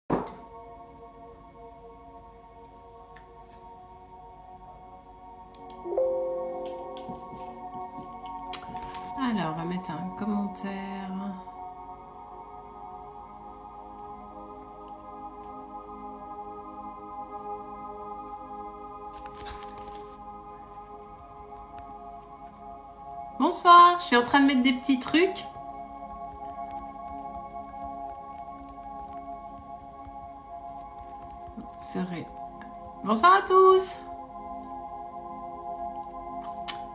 Alors, on va mettre un commentaire. Bonsoir, je suis en train de mettre des petits trucs. Bonsoir à tous.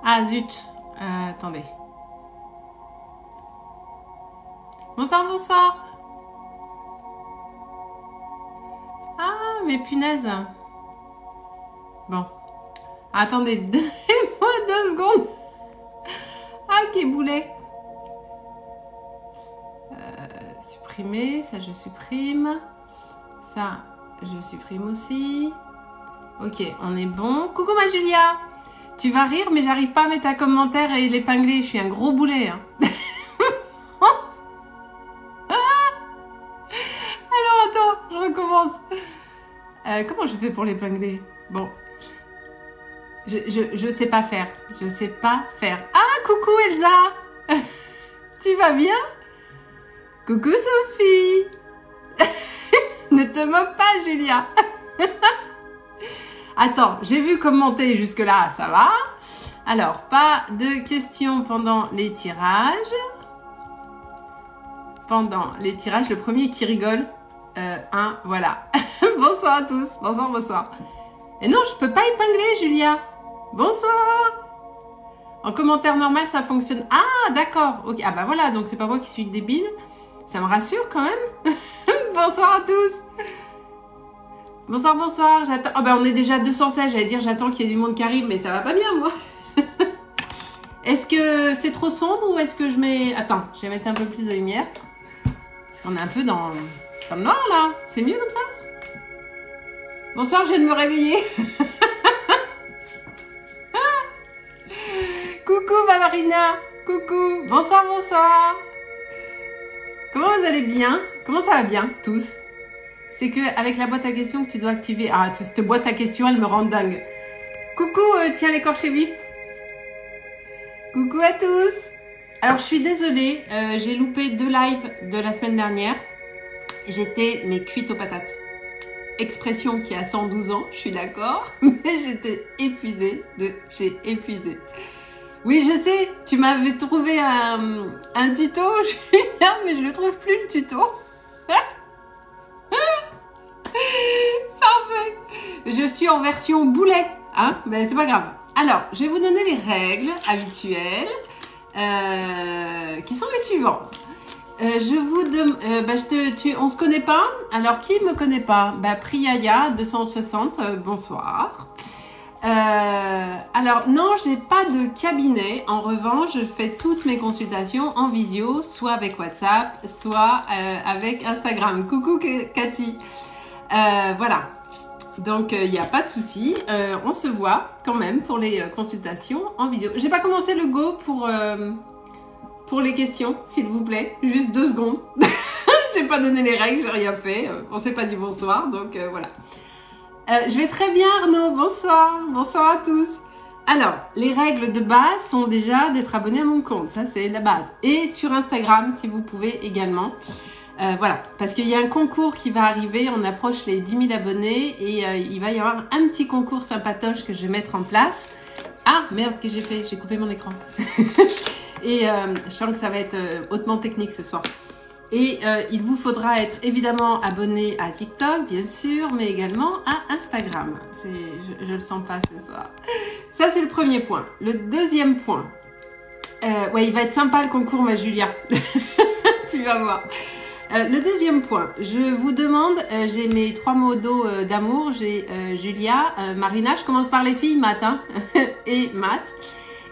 Ah zut, attendez. Bonsoir, bonsoir. Ah, mais punaise. Bon. Attendez, donnez-moi 2 secondes. Ah, quel boulet. Supprimer, ça je supprime. Ça, je supprime aussi. Ok, on est bon. Coucou ma Julia. Tu vas rire, mais j'arrive pas à mettre un commentaire et l'épingler. Je suis un gros boulet. Hein. Alors attends, je recommence. Comment je fais pour l'épingler? Bon. Je sais pas faire. Je sais pas faire. Ah, coucou Elsa. Tu vas bien? Coucou Sophie. Ne te moque pas Julia. Attends, j'ai vu commenter jusque-là, ça va. Alors, pas de questions pendant les tirages. Pendant les tirages, le premier qui rigole. Voilà. Bonsoir à tous. Bonsoir, bonsoir. Et non, je peux pas épingler, Julia. Bonsoir. En commentaire normal, ça fonctionne. Ah, d'accord. Ok. Ah bah voilà, donc c'est pas moi qui suis débile. Ça me rassure quand même. Bonsoir à tous. Bonsoir, bonsoir. J'attends. Oh ben on est déjà à 216. J'allais dire j'attends qu'il y ait du monde qui arrive, mais ça va pas bien moi. Est-ce que c'est trop sombre ou est-ce que je mets... Attends, je vais mettre un peu plus de lumière. Parce qu'on est un peu dans le noir là. C'est mieux comme ça? Bonsoir, je viens de me réveiller. Coucou ma Marina. Coucou. Bonsoir, bonsoir. Comment vous allez bien? Comment ça va bien tous? C'est que avec la boîte à questions que tu dois activer. Ah, cette boîte à questions, elle me rend dingue. Coucou, tiens l'écorché vif. Coucou à tous. Alors, je suis désolée, j'ai loupé 2 lives de la semaine dernière. J'étais, mais cuite aux patates. Expression qui a 112 ans, je suis d'accord, mais j'étais épuisée de chez épuisée. Oui, je sais, tu m'avais trouvé un tuto, Julien, mais je ne trouve plus le tuto. Parfait. Je suis en version boulet, hein, mais c'est pas grave. Alors, je vais vous donner les règles habituelles, qui sont les suivantes. On se connaît pas. Alors, qui me connaît pas? Priaya 260, bonsoir. Alors, non, j'ai pas de cabinet. En revanche, je fais toutes mes consultations en visio, soit avec WhatsApp, soit avec Instagram. Coucou Cathy. Voilà. Donc, il n'y a pas de souci. On se voit quand même pour les consultations en visio. J'ai pas commencé le go pour les questions, s'il vous plaît. Juste 2 secondes. J'ai pas donné les règles, j'ai rien fait. On s'est pas dit bonsoir, donc voilà. Je vais très bien Arnaud, bonsoir. Bonsoir à tous. Alors, les règles de base sont déjà d'être abonné à mon compte. Ça, c'est la base. Et sur Instagram, si vous pouvez également. Voilà, parce qu'il y a un concours qui va arriver, on approche les 10 000 abonnés et il va y avoir un petit concours sympatoche que je vais mettre en place. Ah, merde, qu'est-ce que j'ai fait? J'ai coupé mon écran. Et je sens que ça va être hautement technique ce soir. Et il vous faudra être évidemment abonné à TikTok, bien sûr, mais également à Instagram. Je le sens pas ce soir. Ça, c'est le premier point. Le deuxième point. Ouais, il va être sympa le concours, ma Julia. Tu vas voir. Le deuxième point, je vous demande, j'ai mes 3 mots d'eau d'amour, j'ai Julia, Marina, je commence par les filles, Math, hein, et Math,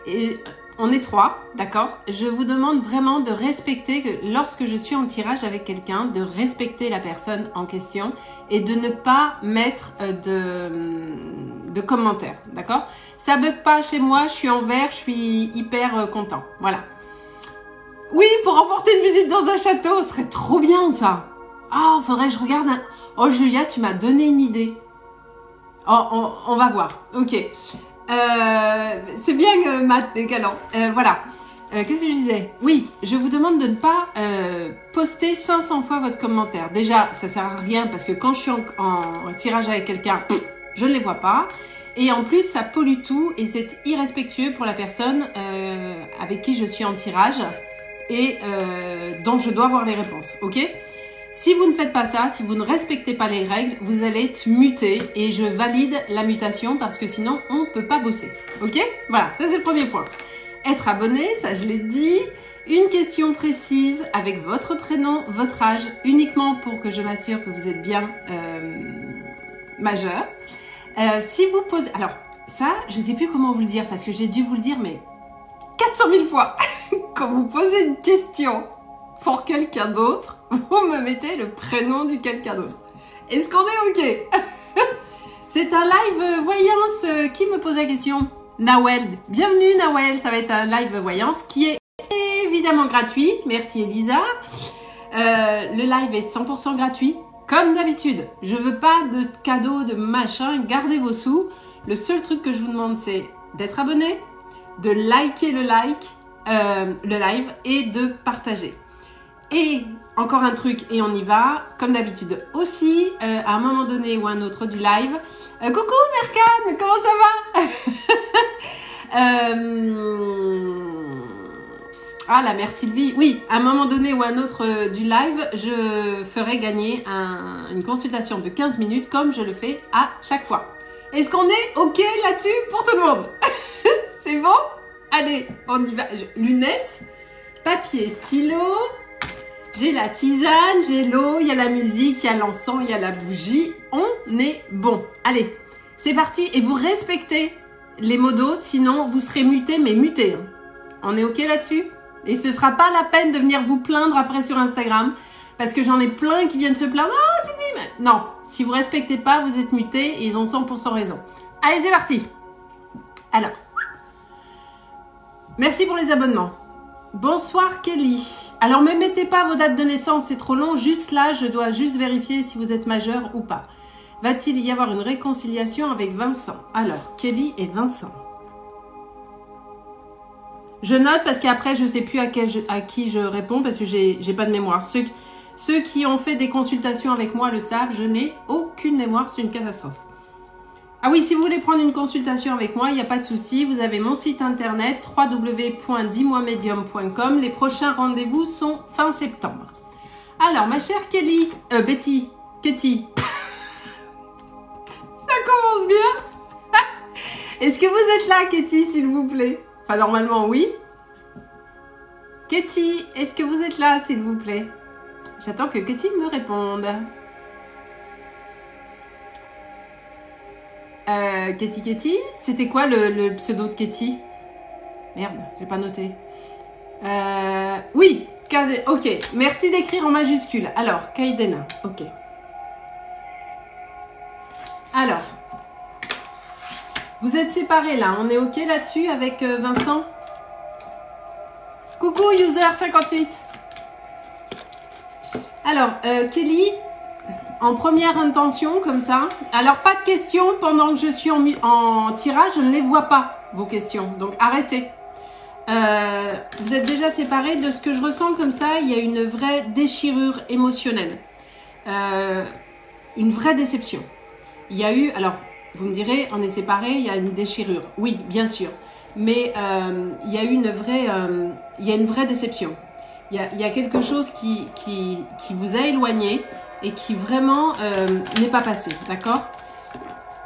et on est 3, d'accord? Je vous demande vraiment de respecter, que lorsque je suis en tirage avec quelqu'un, de respecter la personne en question et de ne pas mettre de commentaires, d'accord? Ça bug pas chez moi, je suis en vert, je suis hyper content, voilà. Oui, pour remporter une visite dans un château, ce serait trop bien ça. Ah, faudrait que je regarde un... Oh Julia, tu m'as donné une idée. Oh, on va voir. Ok. C'est bien que Matt est galant. Voilà. Qu'est-ce que je disais? Oui, je vous demande de ne pas poster 500 fois votre commentaire. Déjà, ça sert à rien parce que quand je suis en tirage avec quelqu'un, je ne les vois pas. Et en plus, ça pollue tout et c'est irrespectueux pour la personne avec qui je suis en tirage et dont je dois voir les réponses. Ok? Si vous ne faites pas ça, si vous ne respectez pas les règles, vous allez être muté et je valide la mutation parce que sinon, on ne peut pas bosser. Ok? Voilà, ça c'est le premier point. Être abonné, ça je l'ai dit. Une question précise avec votre prénom, votre âge, uniquement pour que je m'assure que vous êtes bien majeur. Si vous posez... Alors, ça, je ne sais plus comment vous le dire parce que j'ai dû vous le dire, mais 400 000 fois. Quand vous posez une question pour quelqu'un d'autre, vous me mettez le prénom du quelqu'un d'autre. Est-ce qu'on est OK? C'est un live voyance. Qui me pose la question? Nawel. Bienvenue Nawel, ça va être un live voyance qui est évidemment gratuit. Merci Elisa. Le live est 100% gratuit. Comme d'habitude, je veux pas de cadeaux, de machin, gardez vos sous. Le seul truc que je vous demande, c'est d'être abonné, de liker le live et de partager. Et encore un truc, et on y va, comme d'habitude aussi, à un moment donné ou un autre du live. Coucou Mercane, comment ça va? Ah, la mère Sylvie. Oui, à un moment donné ou un autre du live, je ferai gagner une consultation de 15 minutes comme je le fais à chaque fois. Est-ce qu'on est OK là-dessus pour tout le monde? C'est bon? Allez, on y va. Lunettes, papier, stylo. J'ai la tisane, j'ai l'eau, il y a la musique, il y a l'encens, il y a la bougie. On est bon. Allez, c'est parti. Et vous respectez les modos, sinon vous serez muté, mais muté. On est OK là-dessus? Et ce ne sera pas la peine de venir vous plaindre après sur Instagram, parce que j'en ai plein qui viennent se plaindre. Ah, c'est lui, mais... Non, si vous ne respectez pas, vous êtes muté et ils ont 100% raison. Allez, c'est parti. Alors, merci pour les abonnements. Bonsoir Kelly. Alors, ne mettez pas vos dates de naissance, c'est trop long. Juste là, je dois juste vérifier si vous êtes majeur ou pas. Va-t-il y avoir une réconciliation avec Vincent? Alors, Kelly et Vincent. Je note parce qu'après, je ne sais plus à qui je réponds parce que j'ai pas de mémoire. Ceux qui ont fait des consultations avec moi le savent, je n'ai aucune mémoire, c'est une catastrophe. Ah oui, si vous voulez prendre une consultation avec moi, il n'y a pas de souci. Vous avez mon site internet www.dis-moi-medium.com. Les prochains rendez-vous sont fin septembre. Alors, ma chère Kelly, Katie, ça commence bien. Est-ce que vous êtes là, Katie, s'il vous plaît? Enfin, normalement, oui. Katie, est-ce que vous êtes là, s'il vous plaît? J'attends que Katie me réponde. Katie, c'était quoi le pseudo de Katie? Merde, j'ai pas noté. Oui, ok. Merci d'écrire en majuscule. Alors, Kaidena, ok. Alors, vous êtes séparés là, on est ok là-dessus avec Vincent? Coucou user58. Alors, Kelly, en première intention comme ça. Alors, pas de questions pendant que je suis en tirage, je ne les vois pas, vos questions. Donc, arrêtez. Vous êtes déjà séparés. De ce que je ressens comme ça, il y a une vraie déchirure émotionnelle. Une vraie déception. Il y a eu, alors, vous me direz, on est séparés, il y a une déchirure. Oui, bien sûr. Mais il y a eu une vraie déception. Il y a quelque chose qui vous a éloigné et qui vraiment n'est pas passé, d'accord?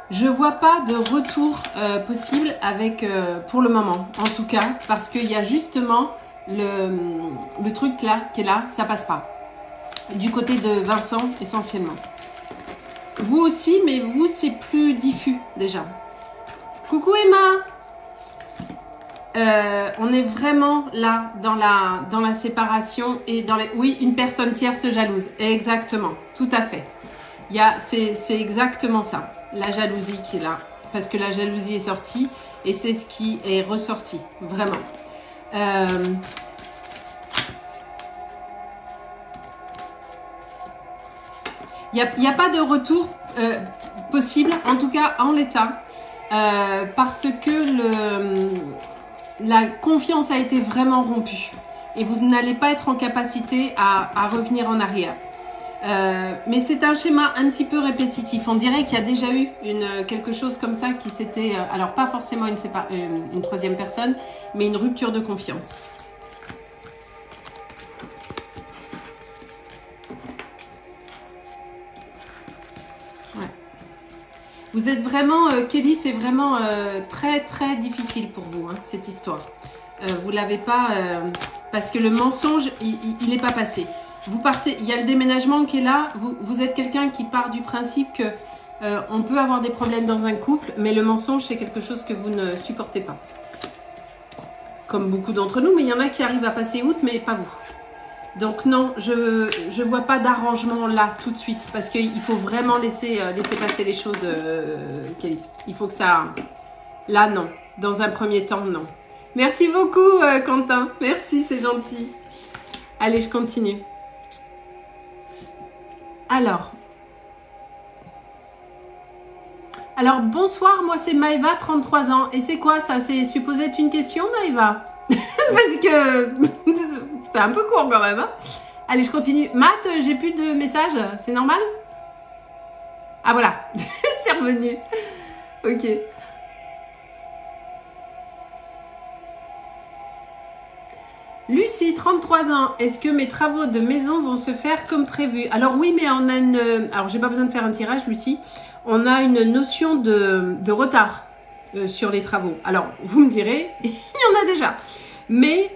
Je vois pas de retour possible avec, pour le moment, en tout cas, parce qu'il y a justement le truc là, qui est là, ça passe pas. Du côté de Vincent, essentiellement. Vous aussi, mais vous, c'est plus diffus, déjà. Coucou Emma! On est vraiment là dans la séparation et dans les... Oui, une personne tierce jalouse. Exactement, tout à fait. C'est exactement ça, la jalousie qui est là. Parce que la jalousie est sortie et c'est ce qui est ressorti, vraiment. Il n'y a pas de retour possible, en tout cas en l'état, parce que la confiance a été vraiment rompue. Et vous n'allez pas être en capacité à revenir en arrière. Mais c'est un schéma un petit peu répétitif. On dirait qu'il y a déjà eu quelque chose comme ça qui s'était... alors pas forcément une troisième personne, mais une rupture de confiance. Ouais. Vous êtes vraiment... Kelly, c'est vraiment très très difficile pour vous, hein, cette histoire. Vous l'avez pas... parce que le mensonge, il n'est pas passé. Vous partez, il y a le déménagement qui est là. Vous êtes quelqu'un qui part du principe que on peut avoir des problèmes dans un couple, mais le mensonge, c'est quelque chose que vous ne supportez pas. Comme beaucoup d'entre nous, mais il y en a qui arrivent à passer outre, mais pas vous. Donc non, je vois pas d'arrangement là tout de suite, parce qu'il faut vraiment laisser passer les choses, Kelly. Il faut que ça... Là, non. Dans un premier temps, non. Merci beaucoup, Quentin. Merci, c'est gentil. Allez, je continue. Alors, bonsoir, moi c'est Maëva, 33 ans. Et c'est quoi ça? C'est supposé être une question, Maëva? Parce que c'est un peu court quand même. Hein. Allez, je continue. Matt, j'ai plus de messages, c'est normal? Ah voilà, c'est revenu. Ok. Lucie, 33 ans. Est-ce que mes travaux de maison vont se faire comme prévu? Alors oui, mais on a une... Alors, j'ai pas besoin de faire un tirage, Lucie. On a une notion de retard sur les travaux. Alors, vous me direz, il y en a déjà. Mais,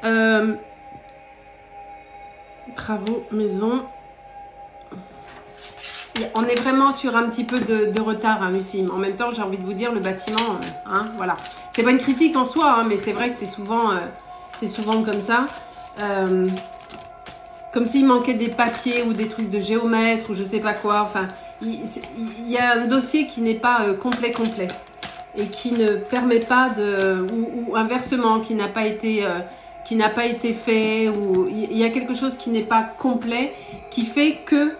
travaux, maison... On est vraiment sur un petit peu de retard, hein, Lucie. En même temps, j'ai envie de vous dire, le bâtiment, hein, voilà. C'est pas une critique en soi, hein, mais c'est vrai que c'est souvent comme ça. Comme s'il manquait des papiers ou des trucs de géomètre ou je sais pas quoi. Enfin, il y a un dossier qui n'est pas complet et qui ne permet pas de... Ou inversement, qui n'a pas été fait, ou il y a quelque chose qui n'est pas complet, qui fait que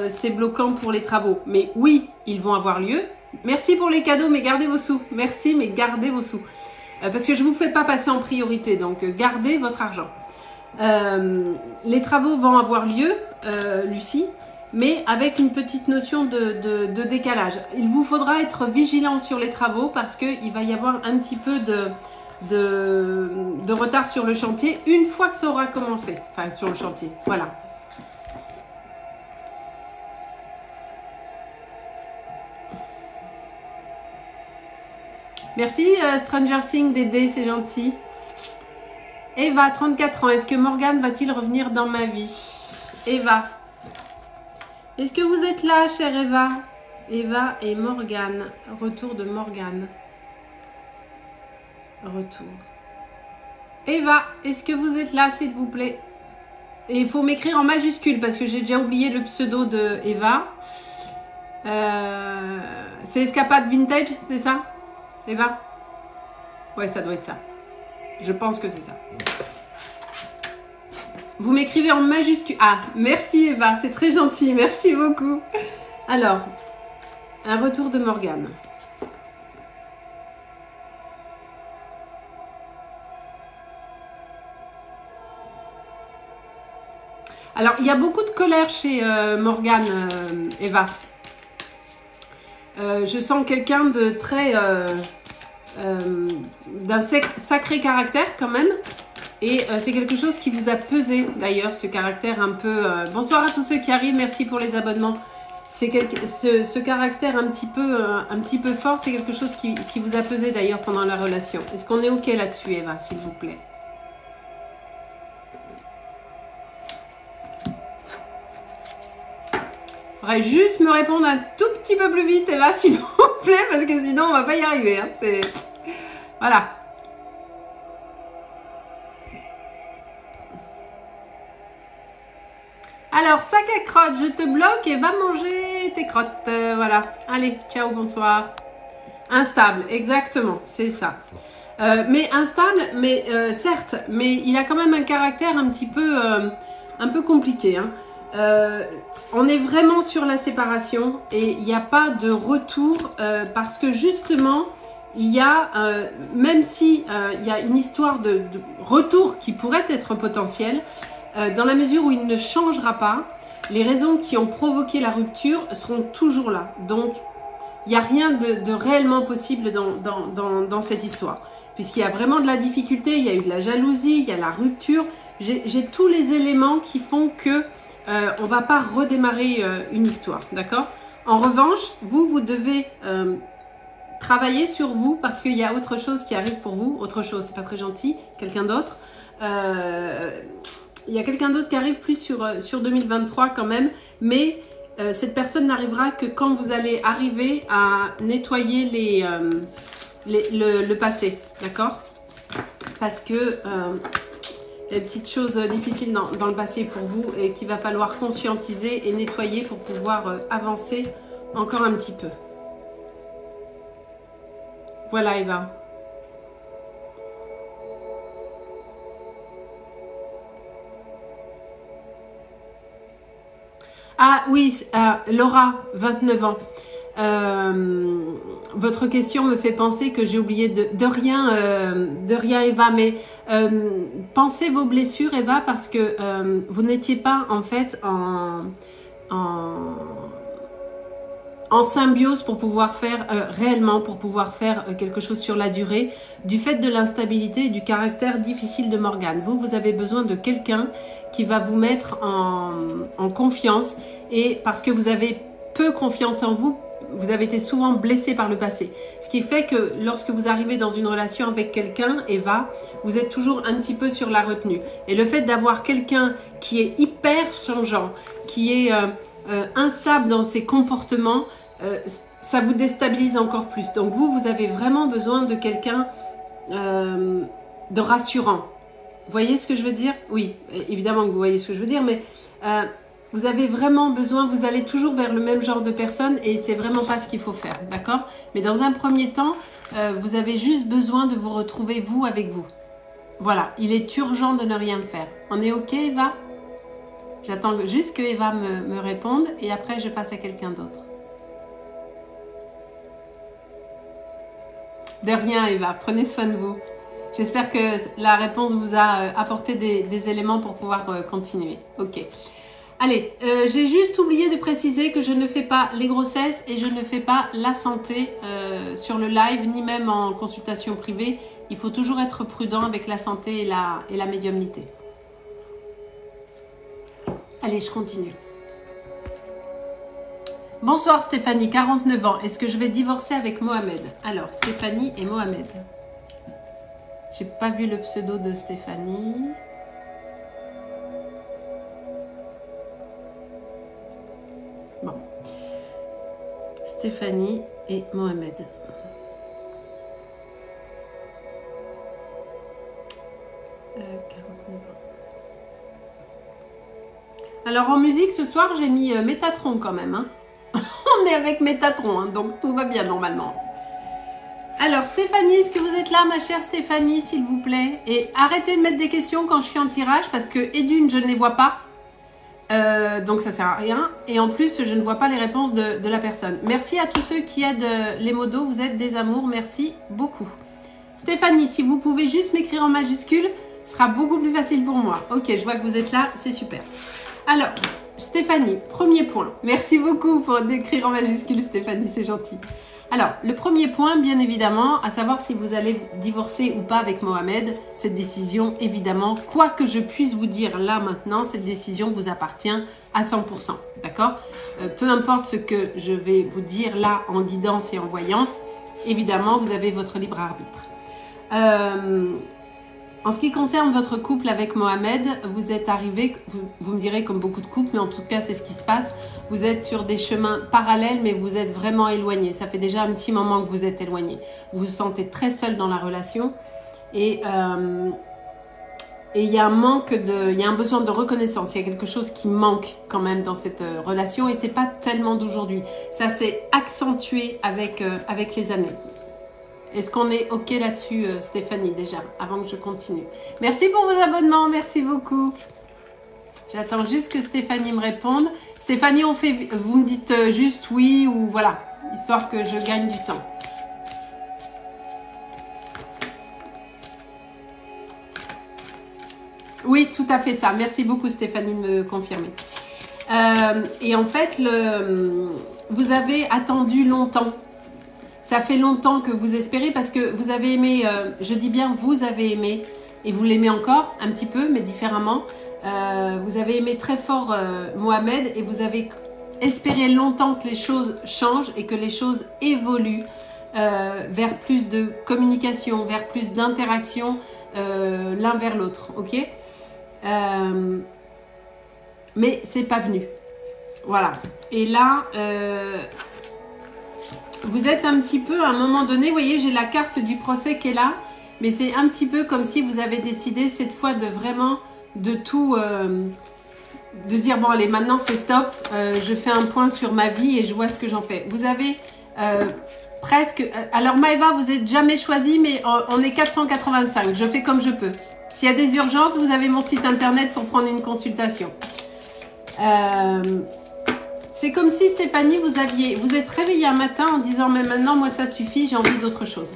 c'est bloquant pour les travaux. Mais oui, ils vont avoir lieu. Merci pour les cadeaux, mais gardez vos sous. Merci, mais gardez vos sous. Parce que je ne vous fais pas passer en priorité, donc gardez votre argent. Les travaux vont avoir lieu, Lucie, mais avec une petite notion de décalage. Il vous faudra être vigilant sur les travaux parce qu'il va y avoir un petit peu de retard sur le chantier une fois que ça aura commencé. Enfin, sur le chantier, voilà. Merci Stranger Things d'aider, c'est gentil. Eva, 34 ans. Est-ce que Morgane va-t-il revenir dans ma vie? Eva. Est-ce que vous êtes là, chère Eva? Eva et Morgane. Retour de Morgane. Retour. Eva, est-ce que vous êtes là, s'il vous plaît? Et il faut m'écrire en majuscule parce que j'ai déjà oublié le pseudo de Eva. C'est Escapade Vintage, c'est ça? Eva? Ouais, ça doit être ça. Je pense que c'est ça. Vous m'écrivez en majuscule. Ah, merci Eva, c'est très gentil. Merci beaucoup. Alors, un retour de Morgane. Alors, il y a beaucoup de colère chez Morgane, Eva. Je sens quelqu'un de très... d'un sacré caractère quand même. Et c'est quelque chose qui vous a pesé d'ailleurs, ce caractère un peu... Bonsoir à tous ceux qui arrivent, merci pour les abonnements. Ce caractère un petit peu fort, c'est quelque chose qui vous a pesé d'ailleurs pendant la relation. Est-ce qu'on est OK là-dessus, Eva, s'il vous plaît? Il faudrait juste me répondre un tout petit peu plus vite, Eva, s'il vous plaît, parce que sinon on va pas y arriver. Hein. Voilà. Alors, sac à crottes, je te bloque et va manger tes crottes. Voilà. Allez, ciao, bonsoir. Instable, exactement, c'est ça. Mais instable, mais certes, mais il a quand même un caractère un peu compliqué. Hein. On est vraiment sur la séparation et il n'y a pas de retour parce que justement, il y a, même si il y a une histoire de retour qui pourrait être potentielle, dans la mesure où il ne changera pas, les raisons qui ont provoqué la rupture seront toujours là. Donc, il n'y a rien de réellement possible dans cette histoire. Puisqu'il y a vraiment de la difficulté, il y a eu de la jalousie, il y a la rupture. J'ai tous les éléments qui font que on ne va pas redémarrer une histoire, d'accord? En revanche, vous devez travailler sur vous parce qu'il y a autre chose qui arrive pour vous. Autre chose, c'est pas très gentil, quelqu'un d'autre. Il y a quelqu'un d'autre qui arrive plus sur 2023 quand même, mais cette personne n'arrivera que quand vous allez arriver à nettoyer le passé, d'accord? Parce que les petites choses difficiles dans le passé pour vous et qu'il va falloir conscientiser et nettoyer pour pouvoir avancer encore un petit peu. Voilà Eva. Ah oui, Laura, 29 ans. Votre question me fait penser que j'ai oublié de rien Eva, mais pensez vos blessures Eva parce que vous n'étiez pas en fait en symbiose pour pouvoir faire réellement, pour pouvoir faire quelque chose sur la durée, du fait de l'instabilité et du caractère difficile de Morgane. Vous avez besoin de quelqu'un qui va vous mettre en confiance et parce que vous avez peu confiance en vous, vous avez été souvent blessé par le passé. Ce qui fait que lorsque vous arrivez dans une relation avec quelqu'un, Eva, vous êtes toujours un petit peu sur la retenue. Et le fait d'avoir quelqu'un qui est hyper changeant, qui est instable dans ses comportements, ça vous déstabilise encore plus. Donc vous avez vraiment besoin de quelqu'un de rassurant. Vous voyez ce que je veux dire? Oui, évidemment que vous voyez ce que je veux dire, mais vous avez vraiment besoin, vous allez toujours vers le même genre de personne et c'est vraiment pas ce qu'il faut faire, d'accord? Mais dans un premier temps, vous avez juste besoin de vous retrouver vous avec vous. Voilà, il est urgent de ne rien faire. On est ok Eva? J'attends juste que Eva me réponde et après je passe à quelqu'un d'autre. De rien Eva, prenez soin de vous. J'espère que la réponse vous a apporté des éléments pour pouvoir continuer. Ok. Allez, j'ai juste oublié de préciser que je ne fais pas les grossesses et je ne fais pas la santé sur le live, ni même en consultation privée. Il faut toujours être prudent avec la santé et la médiumnité. Allez, je continue. Bonsoir Stéphanie, 49 ans. Est-ce que je vais divorcer avec Mohamed? Alors, Stéphanie et Mohamed. J'ai pas vu le pseudo de Stéphanie. Bon. Stéphanie et Mohamed. Alors en musique ce soir j'ai mis Métatron quand même. Hein. On est avec Métatron, hein, donc tout va bien normalement. Alors Stéphanie, est-ce que vous êtes là ma chère Stéphanie s'il vous plaît? Et arrêtez de mettre des questions quand je suis en tirage parce que et d'une je ne les vois pas. Donc ça sert à rien. Et en plus je ne vois pas les réponses de la personne. Merci à tous ceux qui aident les modos, vous êtes des amours, merci beaucoup. Stéphanie, si vous pouvez juste m'écrire en majuscule, ce sera beaucoup plus facile pour moi. Ok, je vois que vous êtes là, c'est super. Alors, Stéphanie, premier point. Merci beaucoup pour d'écrire en majuscule, Stéphanie, c'est gentil. Alors, le premier point, bien évidemment, à savoir si vous allez divorcer ou pas avec Mohamed, cette décision, évidemment, quoi que je puisse vous dire là maintenant, cette décision vous appartient à 100%, d'accord? Peu importe ce que je vais vous dire là en guidance et en voyance, évidemment, vous avez votre libre arbitre. En ce qui concerne votre couple avec Mohamed, vous êtes arrivé, vous me direz comme beaucoup de couples, mais en tout cas c'est ce qui se passe, vous êtes sur des chemins parallèles mais vous êtes vraiment éloignés. Ça fait déjà un petit moment que vous êtes éloignés. Vous vous sentez très seul dans la relation et il y a un manque il y a un besoin de reconnaissance. Il y a quelque chose qui manque quand même dans cette relation et c'est pas tellement d'aujourd'hui. Ça s'est accentué avec les années. Est-ce qu'on est OK là-dessus, Stéphanie, déjà, avant que je continue? Merci pour vos abonnements, merci beaucoup. J'attends juste que Stéphanie me réponde. Stéphanie, vous me dites juste oui ou voilà, histoire que je gagne du temps. Oui, tout à fait ça. Merci beaucoup Stéphanie de me confirmer. Et en fait, vous avez attendu longtemps. Ça fait longtemps que vous espérez parce que vous avez aimé, je dis bien vous avez aimé, et vous l'aimez encore un petit peu, mais différemment. Vous avez aimé très fort Mohamed et vous avez espéré longtemps que les choses changent et que les choses évoluent vers plus de communication, vers plus d'interaction l'un vers l'autre, ok? Mais c'est pas venu. Voilà. Et là, vous êtes un petit peu à un moment donné, vous voyez, j'ai la carte du procès qui est là, mais c'est un petit peu comme si vous avez décidé cette fois de vraiment de tout, de dire bon allez maintenant c'est stop, je fais un point sur ma vie et je vois ce que j'en fais. Vous avez presque, alors Maëva vous êtes jamais choisi mais on est 485, je fais comme je peux. S'il y a des urgences, vous avez mon site internet pour prendre une consultation. C'est comme si Stéphanie, vous êtes réveillée un matin en disant mais maintenant moi ça suffit, j'ai envie d'autre chose.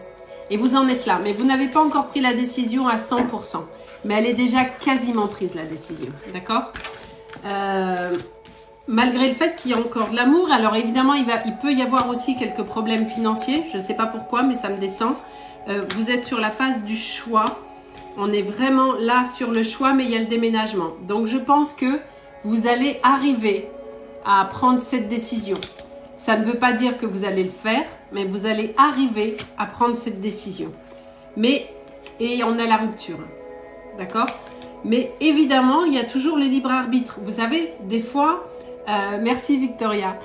Et vous en êtes là, mais vous n'avez pas encore pris la décision à 100%. Mais elle est déjà quasiment prise la décision, d'accord? Malgré le fait qu'il y a encore de l'amour, alors évidemment il peut y avoir aussi quelques problèmes financiers, je ne sais pas pourquoi mais ça me descend. Vous êtes sur la phase du choix, on est vraiment là sur le choix mais il y a le déménagement. Donc je pense que vous allez arriver à prendre cette décision. Ça ne veut pas dire que vous allez le faire, mais vous allez arriver à prendre cette décision. Et on a la rupture, d'accord? Mais évidemment, il y a toujours le libre arbitre. Vous savez, des fois, merci Victoria,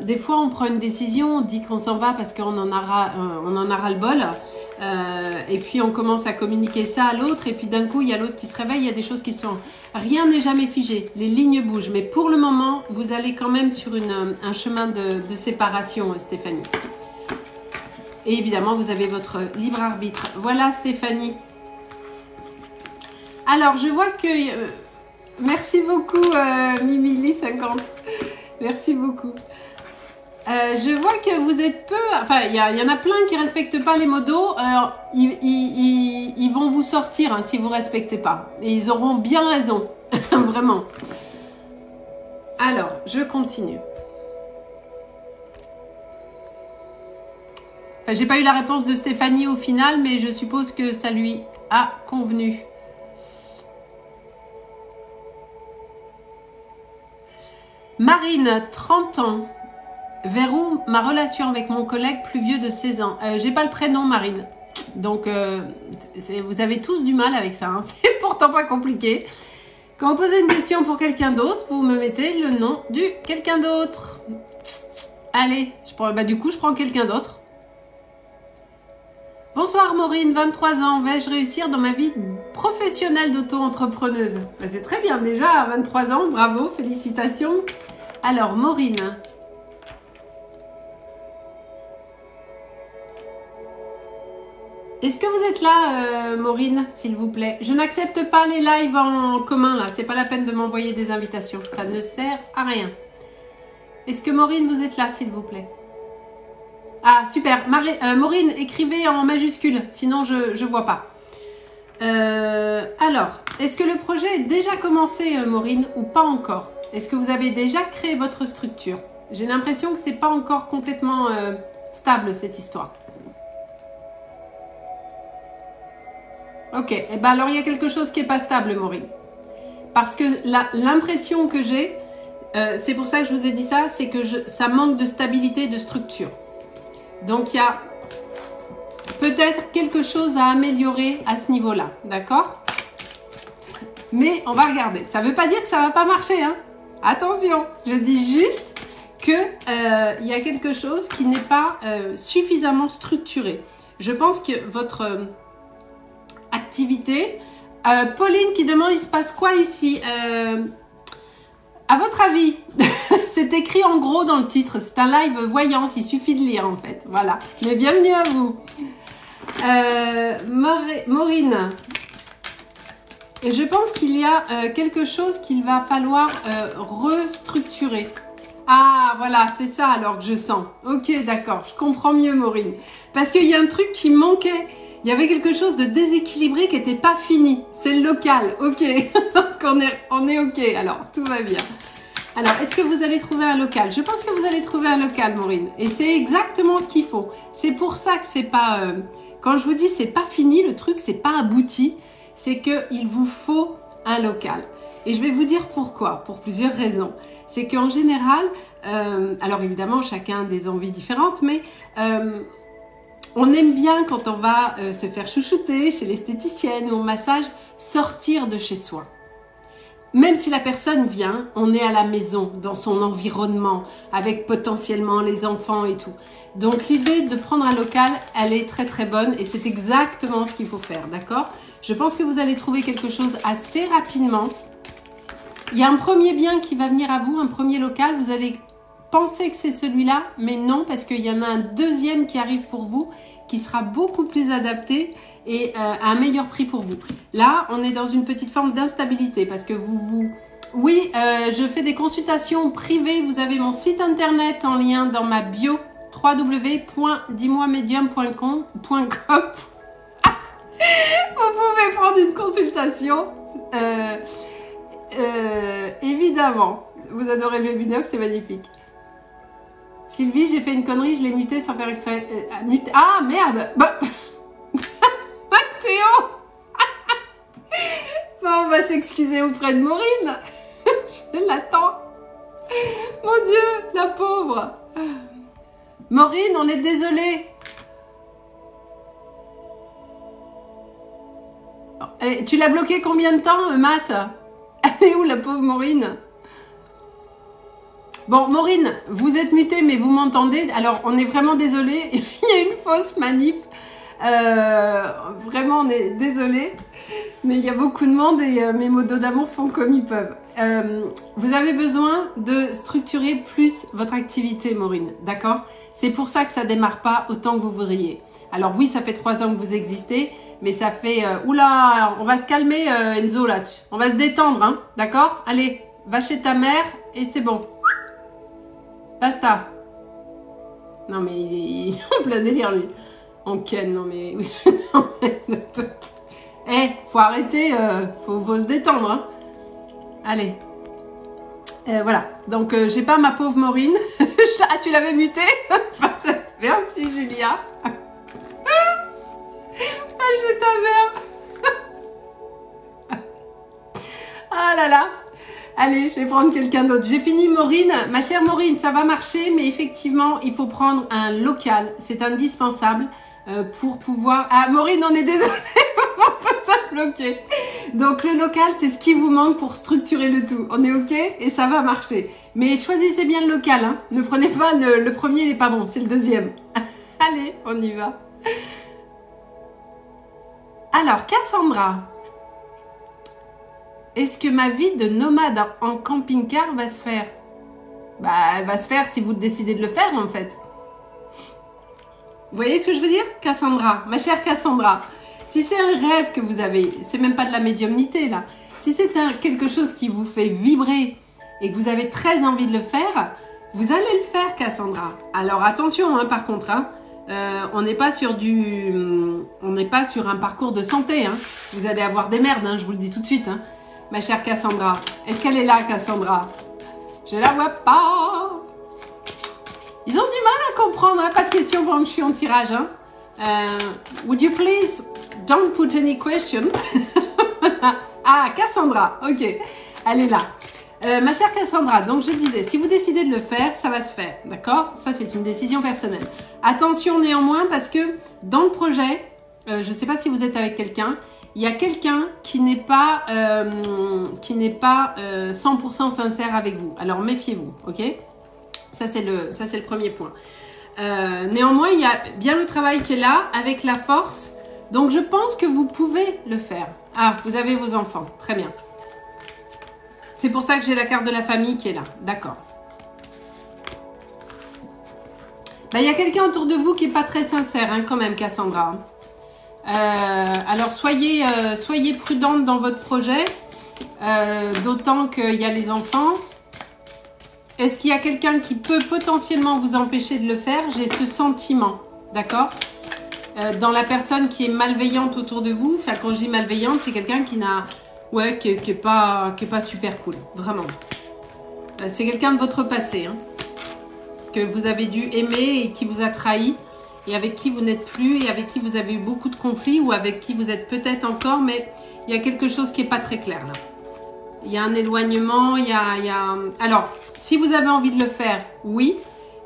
des fois on prend une décision, on dit qu'on s'en va parce qu'on en aura le bol. Et puis on commence à communiquer ça à l'autre et puis d'un coup il y a l'autre qui se réveille, il y a des choses qui sont... Rien n'est jamais figé, les lignes bougent. Mais pour le moment, vous allez quand même sur un chemin de séparation, Stéphanie. Et évidemment, vous avez votre libre arbitre. Voilà Stéphanie. Alors, je vois que... merci beaucoup Mimili50. Merci beaucoup. Je vois que vous êtes peu... Enfin, il y en a plein qui ne respectent pas les mots d'eau. Ils vont vous sortir hein, si vous ne respectez pas. Et ils auront bien raison. Vraiment. Alors, je continue. Enfin, j'ai pas eu la réponse de Stéphanie au final, mais je suppose que ça lui a convenu. Marine, 30 ans. Vers où ma relation avec mon collègue plus vieux de 16 ans. J'ai pas le prénom Marine. Donc, vous avez tous du mal avec ça. Hein. C'est pourtant pas compliqué. Quand vous posez une question pour quelqu'un d'autre, vous me mettez le nom du quelqu'un d'autre. Allez, du coup, je prends quelqu'un d'autre. Bonsoir Maureen, 23 ans. Vais-je réussir dans ma vie professionnelle d'auto-entrepreneuse? C'est très bien déjà, à 23 ans. Bravo, félicitations. Alors, Maureen... Est-ce que vous êtes là, Maureen, s'il vous plaît? Je n'accepte pas les lives en commun, là. C'est pas la peine de m'envoyer des invitations. Ça ne sert à rien. Est-ce que Maureen, vous êtes là, s'il vous plaît? Ah, super. Maureen, écrivez en majuscule, sinon je ne vois pas. Alors, est-ce que le projet est déjà commencé, Maureen, ou pas encore? Est-ce que vous avez déjà créé votre structure? J'ai l'impression que ce n'est pas encore complètement stable, cette histoire. Ok, eh ben alors il y a quelque chose qui n'est pas stable, Maureen. Parce que l'impression que j'ai, c'est pour ça que je vous ai dit ça, c'est que ça manque de stabilité, de structure. Donc il y a peut-être quelque chose à améliorer à ce niveau-là, d'accord? Mais on va regarder. Ça ne veut pas dire que ça ne va pas marcher, hein? Attention, je dis juste qu'il y a quelque chose qui n'est pas suffisamment structuré. Je pense que votre... activité. Pauline qui demande il se passe quoi ici? À votre avis, c'est écrit en gros dans le titre. C'est un live voyance, il suffit de lire en fait. Voilà. Mais bienvenue à vous. Maureen, Et je pense qu'il y a quelque chose qu'il va falloir restructurer. Ah, voilà, c'est ça alors que je sens. Ok, d'accord, je comprends mieux, Maureen. Parce qu'il y a un truc qui manquait. Il y avait quelque chose de déséquilibré qui n'était pas fini. C'est le local, ok. Donc on est ok, alors tout va bien. Alors, est-ce que vous allez trouver un local? Je pense que vous allez trouver un local, Maureen. Et c'est exactement ce qu'il faut. C'est pour ça que c'est pas... quand je vous dis c'est pas fini, le truc, c'est pas abouti. C'est qu'il vous faut un local. Et je vais vous dire pourquoi, pour plusieurs raisons. C'est qu'en général, alors évidemment, chacun a des envies différentes, mais on aime bien quand on va se faire chouchouter chez l'esthéticienne ou au massage, sortir de chez soi. Même si la personne vient, on est à la maison, dans son environnement, avec potentiellement les enfants et tout. Donc l'idée de prendre un local, elle est très très bonne et c'est exactement ce qu'il faut faire, d'accord? Je pense que vous allez trouver quelque chose assez rapidement. Il y a un premier bien qui va venir à vous, un premier local. Vous allez penser que c'est celui-là, mais non, parce qu'il y en a un deuxième qui arrive pour vous, qui sera beaucoup plus adapté et à un meilleur prix pour vous. Là, on est dans une petite forme d'instabilité parce que Oui, je fais des consultations privées. Vous avez mon site internet en lien dans ma bio, www.dis-moi-medium.com. Vous pouvez prendre une consultation. Évidemment, vous adorez Webinox, c'est magnifique. Sylvie, j'ai fait une connerie, je l'ai muté sans faire exprès. Ah merde, bah... Théo. Bon, on va s'excuser auprès de Maureen. Je l'attends. Mon Dieu, la pauvre. Maureen, on est désolé. Et tu l'as bloqué combien de temps, Matt? Elle est où, la pauvre Maureen? Bon, Maureen, vous êtes mutée, mais vous m'entendez. Alors, on est vraiment désolé. Il y a une fausse manip. Vraiment, on est désolé. Mais il y a beaucoup de monde et mes modos d'amour font comme ils peuvent. Vous avez besoin de structurer plus votre activité, Maureen. D'accord? C'est pour ça que ça démarre pas autant que vous voudriez. Alors oui, ça fait 3 ans que vous existez. Mais ça fait... oula, on va se calmer, Enzo, là. On va se détendre, hein. D'accord? Allez, va chez ta mère et c'est bon. Basta. Non, mais il est en plein délire, lui. En ken, non, mais... Eh, faut arrêter, faut se détendre, hein. Allez. Voilà. Donc, j'ai pas ma pauvre Maureen. Ah, tu l'avais mutée? Merci, Julia. J'ai ta mère. Ah là là. Allez, je vais prendre quelqu'un d'autre. J'ai fini, Maureen. Ma chère Maureen, ça va marcher, mais effectivement, il faut prendre un local. C'est indispensable pour pouvoir... Ah, Maureen, on est désolé. On peut ça bloquer. Donc, le local, c'est ce qui vous manque pour structurer le tout. On est OK et ça va marcher. Mais choisissez bien le local. Hein. Ne prenez pas le premier, il n'est pas bon. C'est le deuxième. Allez, on y va. Alors, Cassandra, est-ce que ma vie de nomade en camping-car va se faire? Bah, elle va se faire si vous décidez de le faire, en fait. Vous voyez ce que je veux dire, Cassandra? Ma chère Cassandra, si c'est un rêve que vous avez, c'est même pas de la médiumnité, là. Si c'est quelque chose qui vous fait vibrer et que vous avez très envie de le faire, vous allez le faire, Cassandra. Alors, attention, hein, par contre, hein. On n'est pas sur un parcours de santé, hein. Vous allez avoir des merdes, hein, je vous le dis tout de suite, hein. Ma chère Cassandra, est-ce qu'elle est là, Cassandra? Je la vois pas. Ils ont du mal à comprendre, hein. Pas de questions pendant que je suis en tirage, hein. Would you please don't put any question? Ah, Cassandra, ok, elle est là. Ma chère Cassandra, donc je disais, si vous décidez de le faire, ça va se faire, d'accord? Ça, c'est une décision personnelle. Attention néanmoins, parce que dans le projet, je ne sais pas si vous êtes avec quelqu'un, il y a quelqu'un qui n'est pas 100% sincère avec vous. Alors, méfiez-vous, ok? Ça, c'est le premier point. Néanmoins, il y a bien le travail qui est là, avec la force. Donc, je pense que vous pouvez le faire. Ah, vous avez vos enfants, très bien. C'est pour ça que j'ai la carte de la famille qui est là. D'accord. Ben, y a quelqu'un autour de vous qui n'est pas très sincère, hein, quand même, Cassandra. Alors soyez prudente dans votre projet, d'autant qu'il y a les enfants. Est-ce qu'il y a quelqu'un qui peut potentiellement vous empêcher de le faire? J'ai ce sentiment, d'accord? Dans la personne qui est malveillante autour de vous, enfin quand je dis malveillante, c'est quelqu'un qui n'a, ouais, qui est pas super cool, vraiment. C'est quelqu'un de votre passé, hein, que vous avez dû aimer et qui vous a trahi, et avec qui vous n'êtes plus, et avec qui vous avez eu beaucoup de conflits, ou avec qui vous êtes peut-être encore, mais il y a quelque chose qui n'est pas très clair là. Il y a un éloignement, il y a... Alors, si vous avez envie de le faire, oui,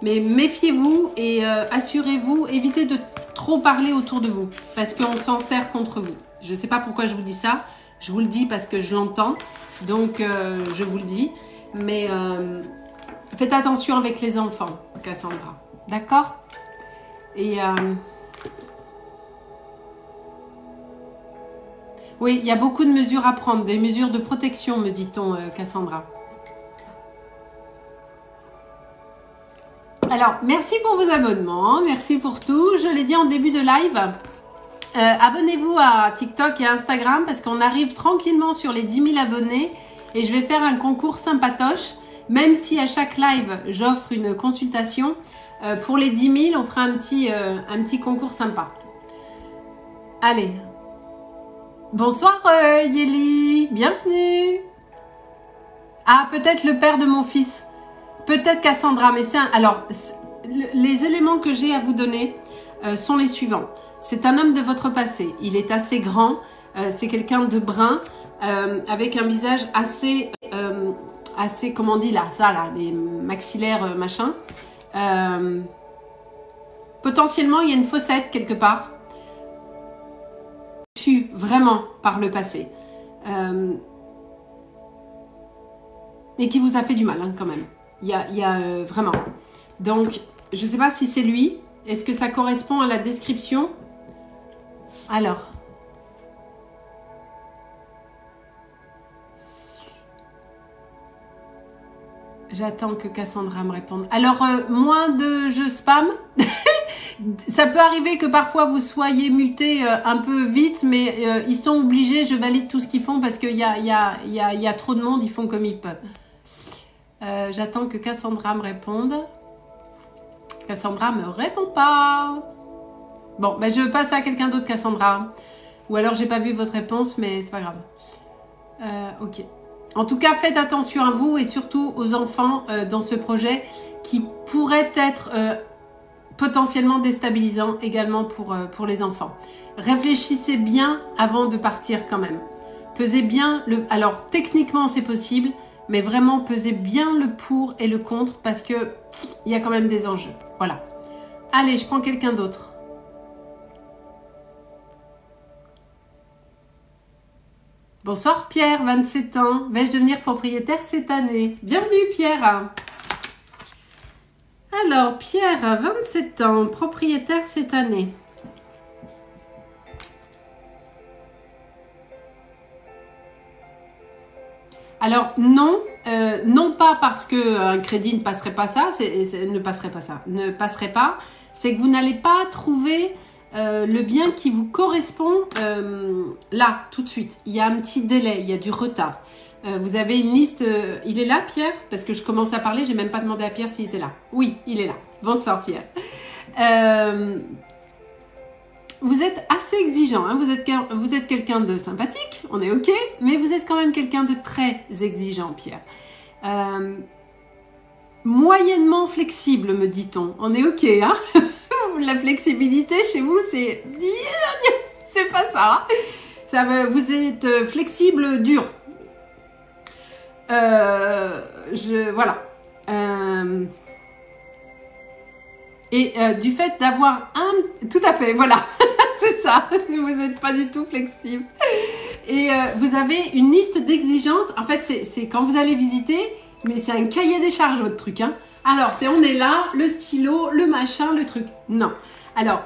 mais méfiez-vous et assurez-vous, évitez de trop parler autour de vous, parce qu'on s'en sert contre vous. Je ne sais pas pourquoi je vous dis ça, je vous le dis parce que je l'entends, donc je vous le dis, mais faites attention avec les enfants, Cassandra, d'accord? Et... oui, il y a beaucoup de mesures à prendre, des mesures de protection, me dit-on, Cassandra. Alors, merci pour vos abonnements, merci pour tout. Je l'ai dit en début de live, abonnez-vous à TikTok et Instagram parce qu'on arrive tranquillement sur les 10 000 abonnés et je vais faire un concours sympatoche, même si à chaque live, j'offre une consultation. Pour les 10 000, on fera un petit concours sympa. Allez. Bonsoir Yeli, bienvenue. Ah, peut-être le père de mon fils, peut-être Cassandra, mais c'est un... Alors, les éléments que j'ai à vous donner sont les suivants. C'est un homme de votre passé, il est assez grand, c'est quelqu'un de brun, avec un visage assez, comment on dit là, ça là, les maxillaires machin. Potentiellement, il y a une fossette quelque part. Vraiment par le passé et qui vous a fait du mal hein, quand même. Il y a vraiment. Donc, je ne sais pas si c'est lui. Est-ce que ça correspond à la description? Alors. J'attends que Cassandra me réponde. Alors, moins de jeux spam. Ça peut arriver que parfois vous soyez muté un peu vite, mais ils sont obligés, je valide tout ce qu'ils font parce qu'il y a trop de monde, ils font comme ils peuvent. J'attends que Cassandra me réponde. Cassandra me répond pas. Bon, ben je passe à quelqu'un d'autre, Cassandra. Ou alors j'ai pas vu votre réponse, mais c'est pas grave. Ok. En tout cas, faites attention à vous et surtout aux enfants dans ce projet qui pourrait être... potentiellement déstabilisant également pour les enfants. Réfléchissez bien avant de partir quand même. Pesez bien le... Alors, techniquement, c'est possible, mais vraiment, pesez bien le pour et le contre parce que il y a quand même des enjeux. Voilà. Allez, je prends quelqu'un d'autre. Bonsoir Pierre, 27 ans. Vais-je devenir propriétaire cette année? Bienvenue Pierre. Alors, Pierre a 27 ans, propriétaire cette année. Alors, non, non pas parce qu'un crédit ne passerait pas ça, ne passerait pas, c'est que vous n'allez pas trouver le bien qui vous correspond là, tout de suite. Il y a un petit délai, il y a du retard. Vous avez une liste... il est là, Pierre? Parce que je commence à parler, j'ai même pas demandé à Pierre s'il était là. Oui, il est là. Bonsoir, Pierre. Vous êtes assez exigeant, hein? Vous êtes quelqu'un de sympathique, on est OK, mais vous êtes quand même quelqu'un de très exigeant, Pierre. Moyennement flexible, me dit-on. On est OK, hein? La flexibilité chez vous, c'est... c'est pas ça. Vous êtes flexible, dur. Voilà. Et du fait d'avoir un... Tout à fait, voilà. C'est ça. Vous n'êtes pas du tout flexible. Et vous avez une liste d'exigences. En fait, c'est quand vous allez visiter, mais c'est un cahier des charges, votre truc. Hein. Alors, on est là, le stylo, le machin, le truc. Non. Alors,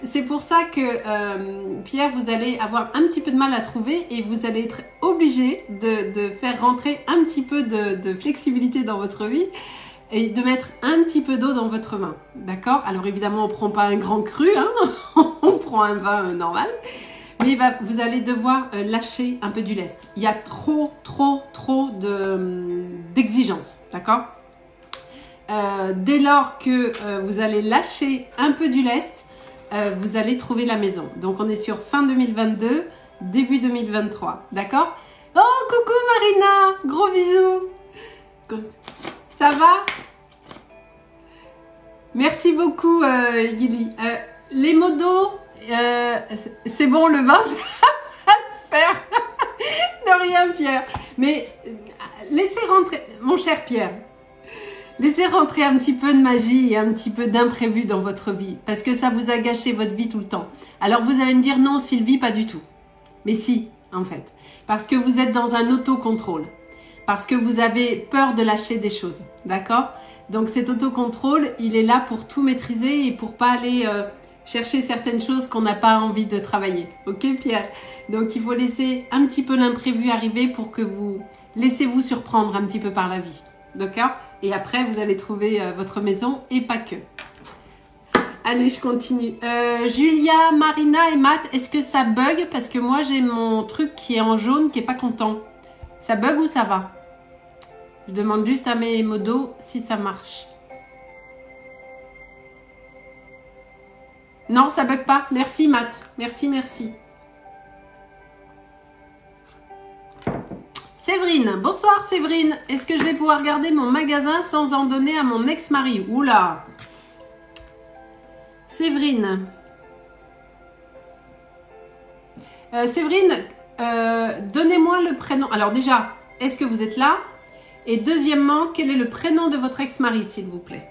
c'est pour ça que, Pierre, vous allez avoir un petit peu de mal à trouver et vous allez être obligé de faire rentrer un petit peu de flexibilité dans votre vie et de mettre un petit peu d'eau dans votre vin. D'accord? Alors, évidemment, on ne prend pas un grand cru, hein. On prend prend un vin normal. Mais vous allez devoir lâcher un peu du lest. Il y a trop d'exigences, d'accord? Dès lors que vous allez lâcher un peu du lest, vous allez trouver la maison. Donc, on est sur fin 2022, début 2023, d'accord? Oh, coucou Marina! Gros bisous! Ça va? Merci beaucoup, Gilly. Les modos, c'est bon, le vin, ça va le faire. De rien, Pierre. Mais laissez rentrer, mon cher Pierre, laissez rentrer un petit peu de magie et un petit peu d'imprévu dans votre vie. Parce que ça vous a gâché votre vie tout le temps. Alors, vous allez me dire non, Sylvie, pas du tout. Mais si, en fait. Parce que vous êtes dans un autocontrôle. Parce que vous avez peur de lâcher des choses. D'accord? Donc cet autocontrôle, il est là pour tout maîtriser et pour pas aller chercher certaines choses qu'on n'a pas envie de travailler. Ok Pierre? Donc il faut laisser un petit peu l'imprévu arriver pour que vous laissez-vous surprendre un petit peu par la vie. D'accord? Et après vous allez trouver votre maison et pas que. Allez, je continue. Julia, Marina et Matt, est-ce que ça bug? Parce que moi j'ai mon truc qui est en jaune qui est pas content. Ça bug ou ça va? Je demande juste à mes modos si ça marche. Non, ça bug pas. Merci Matt. Merci, merci. Séverine. Bonsoir Séverine. Est-ce que je vais pouvoir garder mon magasin sans en donner à mon ex-mari? Oula. Séverine. Séverine, donnez-moi le prénom. Alors déjà, est-ce que vous êtes là? Et deuxièmement, quel est le prénom de votre ex-mari, s'il vous plaît?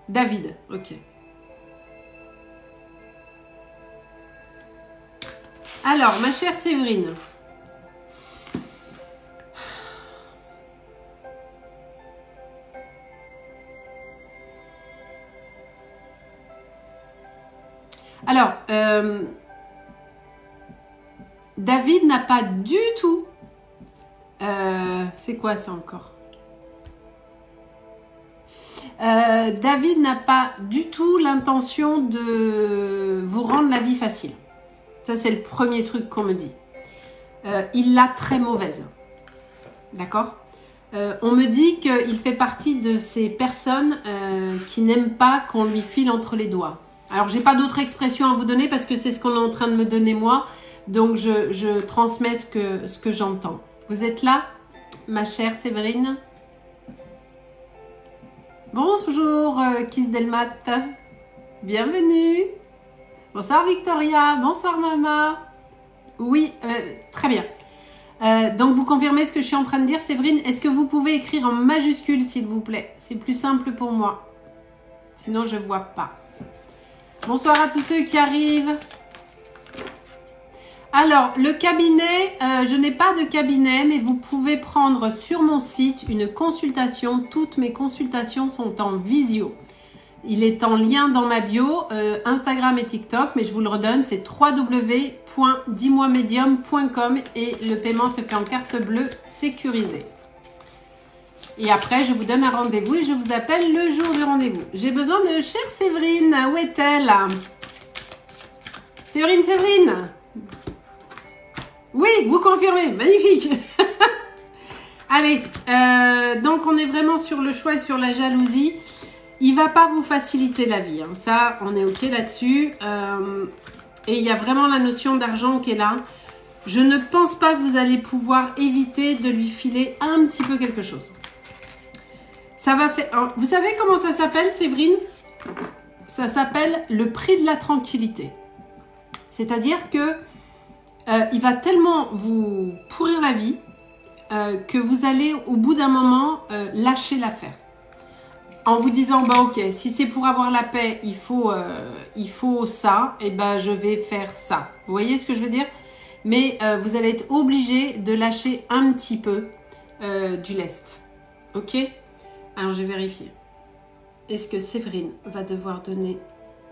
David, ok. Alors, ma chère Séverine. Alors, David n'a pas du tout... c'est quoi ça encore? David n'a pas du tout l'intention de vous rendre la vie facile. Ça, c'est le premier truc qu'on me dit. Il l'a très mauvaise. D'accord? On me dit qu'il fait partie de ces personnes qui n'aiment pas qu'on lui file entre les doigts. Alors, j'ai pas d'autre expression à vous donner parce que c'est ce qu'on est en train de me donner moi. Donc, je transmets ce que j'entends. Vous êtes là, ma chère Séverine? Bonjour, Kiss Delmat. Bienvenue. Bonsoir, Victoria. Bonsoir, Mama. Oui, très bien. Donc, vous confirmez ce que je suis en train de dire, Séverine? Est-ce que vous pouvez écrire en majuscule, s'il vous plaît? C'est plus simple pour moi. Sinon, je ne vois pas. Bonsoir à tous ceux qui arrivent. Alors, le cabinet, je n'ai pas de cabinet, mais vous pouvez prendre sur mon site une consultation. Toutes mes consultations sont en visio. Il est en lien dans ma bio, Instagram et TikTok, mais je vous le redonne, c'est www.dis-moi-medium.com et le paiement se fait en carte bleue sécurisée. Et après, je vous donne un rendez-vous et je vous appelle le jour du rendez-vous. J'ai besoin de chère Séverine. Où est-elle? Séverine, Séverine. Oui, vous confirmez. Magnifique. Allez, donc on est vraiment sur le choix et sur la jalousie. Il ne va pas vous faciliter la vie. Hein. Ça, on est OK là-dessus. Et il y a vraiment la notion d'argent qui est là. Je ne pense pas que vous allez pouvoir éviter de lui filer un petit peu quelque chose. Ça va faire... Alors, vous savez comment ça s'appelle, Séverine? Ça s'appelle le prix de la tranquillité. C'est-à-dire que il va tellement vous pourrir la vie que vous allez, au bout d'un moment, lâcher l'affaire. En vous disant, bah ok, si c'est pour avoir la paix, il faut ça, et ben je vais faire ça. Vous voyez ce que je veux dire? Mais vous allez être obligé de lâcher un petit peu du lest. Ok? Alors, je vais vérifier. Est-ce que Séverine va devoir donner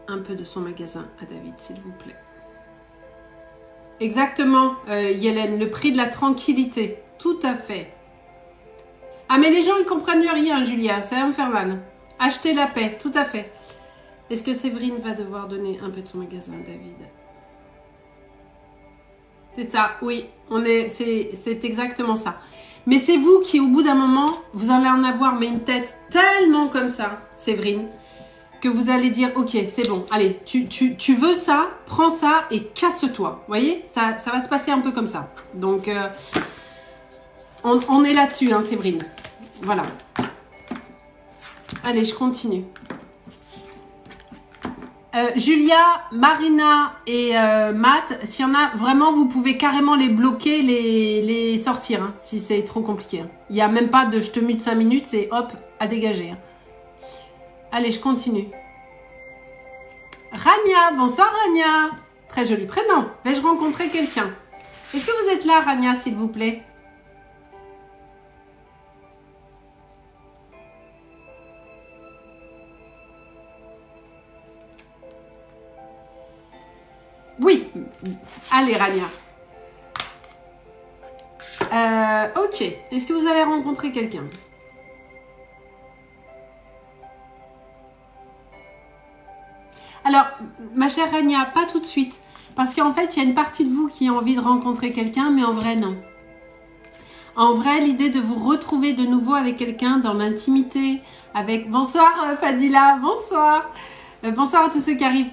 un peu de son magasin à David, s'il vous plaît? Exactement, Yélène, le prix de la tranquillité. Tout à fait. Ah, mais les gens, ils comprennent rien, Julia. Ça va me faire mal. Acheter la paix, tout à fait. Est-ce que Séverine va devoir donner un peu de son magasin à David? C'est ça, oui. C'est exactement ça. Mais c'est vous qui, au bout d'un moment, vous allez en avoir mais une tête tellement comme ça, Séverine, que vous allez dire, ok, c'est bon, allez, tu veux ça, prends ça et casse-toi. Vous voyez, ça va se passer un peu comme ça. Donc, on est là-dessus, hein, Séverine. Voilà. Allez, je continue. Julia, Marina et Matt, s'il y en a, vraiment, vous pouvez carrément les bloquer, les sortir, hein, si c'est trop compliqué. Hein. Il n'y a même pas de je te mute 5 minutes, c'est hop, à dégager. Hein. Allez, je continue. Rania, bonsoir Rania. Très joli prénom. Vais-je rencontrer quelqu'un? Est-ce que vous êtes là, Rania, s'il vous plaît? Oui. Allez, Rania. Ok. Est-ce que vous allez rencontrer quelqu'un? Alors, ma chère Rania, pas tout de suite. Parce qu'en fait, il y a une partie de vous qui a envie de rencontrer quelqu'un, mais en vrai, non. En vrai, l'idée de vous retrouver de nouveau avec quelqu'un dans l'intimité, avec... Bonsoir Fadila, bonsoir. Bonsoir à tous ceux qui arrivent.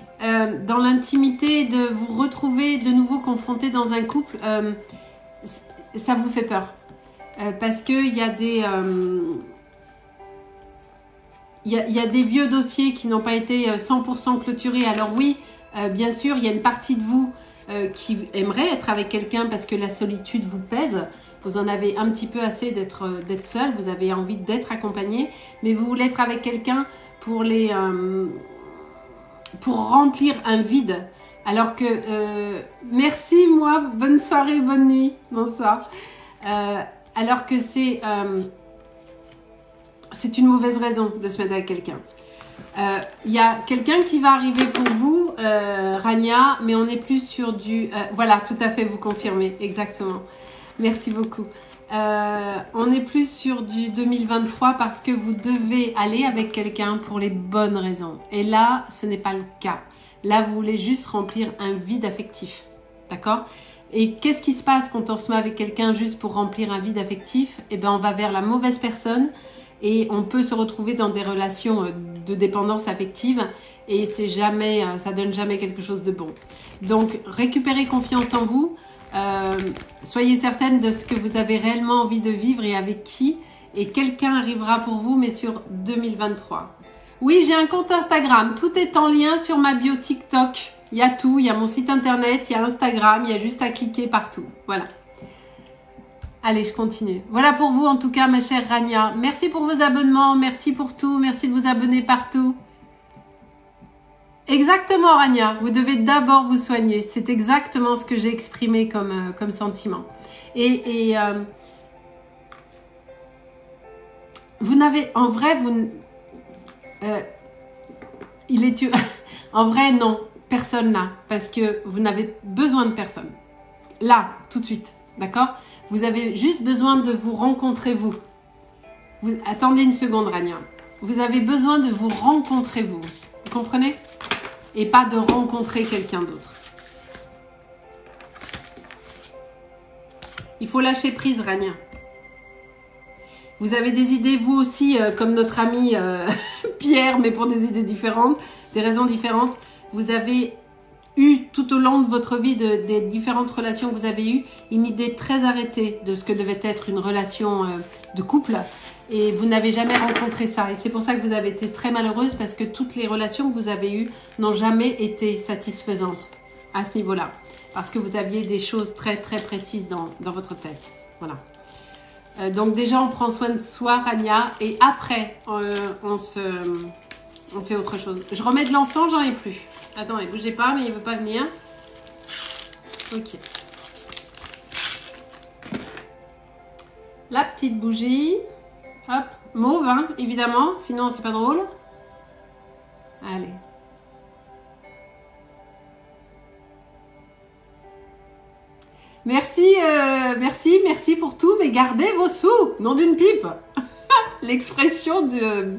Dans l'intimité, de vous retrouver de nouveau confronté dans un couple, ça vous fait peur. Parce qu'il y a des... Il y a des vieux dossiers qui n'ont pas été 100% clôturés. Alors oui, bien sûr, il y a une partie de vous qui aimerait être avec quelqu'un parce que la solitude vous pèse. Vous en avez un petit peu assez d'être seul. Vous avez envie d'être accompagné. Mais vous voulez être avec quelqu'un pour remplir un vide. Alors que... merci moi, bonne soirée, bonne nuit. Bonsoir. Alors que c'est une mauvaise raison de se mettre avec quelqu'un. Il y a quelqu'un qui va arriver pour vous, Rania, mais on est plus sur du... voilà, tout à fait, vous confirmez, exactement. Merci beaucoup. On est plus sur du 2023 parce que vous devez aller avec quelqu'un pour les bonnes raisons. Et là, ce n'est pas le cas. Là, vous voulez juste remplir un vide affectif. D'accord ? Et qu'est-ce qui se passe quand on se met avec quelqu'un juste pour remplir un vide affectif? Eh bien, on va vers la mauvaise personne. Et on peut se retrouver dans des relations de dépendance affective et c'est jamais, ça donne jamais quelque chose de bon. Donc, récupérez confiance en vous. Soyez certaine de ce que vous avez réellement envie de vivre et avec qui. Et quelqu'un arrivera pour vous, mais sur 2023. Oui, j'ai un compte Instagram. Tout est en lien sur ma bio TikTok. Il y a tout. Il y a mon site internet, il y a Instagram. Il y a juste à cliquer partout. Voilà. Allez, je continue. Voilà pour vous en tout cas, ma chère Rania. Merci pour vos abonnements, merci pour tout, merci de vous abonner partout. Exactement, Rania, vous devez d'abord vous soigner. C'est exactement ce que j'ai exprimé comme sentiment. Et vous n'avez, en vrai, en vrai, non, personne là, parce que vous n'avez besoin de personne. Là, tout de suite, d'accord ? Vous avez juste besoin de vous rencontrer vous. Attendez une seconde, Rania. Vous avez besoin de vous rencontrer vous. Vous comprenez? Et pas de rencontrer quelqu'un d'autre. Il faut lâcher prise, Rania. Vous avez des idées, vous aussi, comme notre ami Pierre, mais pour des idées différentes, des raisons différentes. Vous avez eu tout au long de votre vie, des différentes relations que vous avez eues, une idée très arrêtée de ce que devait être une relation de couple et vous n'avez jamais rencontré ça. Et c'est pour ça que vous avez été très malheureuse parce que toutes les relations que vous avez eues n'ont jamais été satisfaisantes à ce niveau-là. Parce que vous aviez des choses très très précises dans votre tête. Voilà. Donc déjà, on prend soin de soi, Rania, et après, on fait autre chose. Je remets de l'encens, j'en ai plus. Attendez, bougez pas, mais il ne veut pas venir. Ok. La petite bougie. Hop, mauve, hein, évidemment, sinon c'est pas drôle. Allez. Merci, merci pour tout, mais gardez vos sous, nom d'une pipe. L'expression de...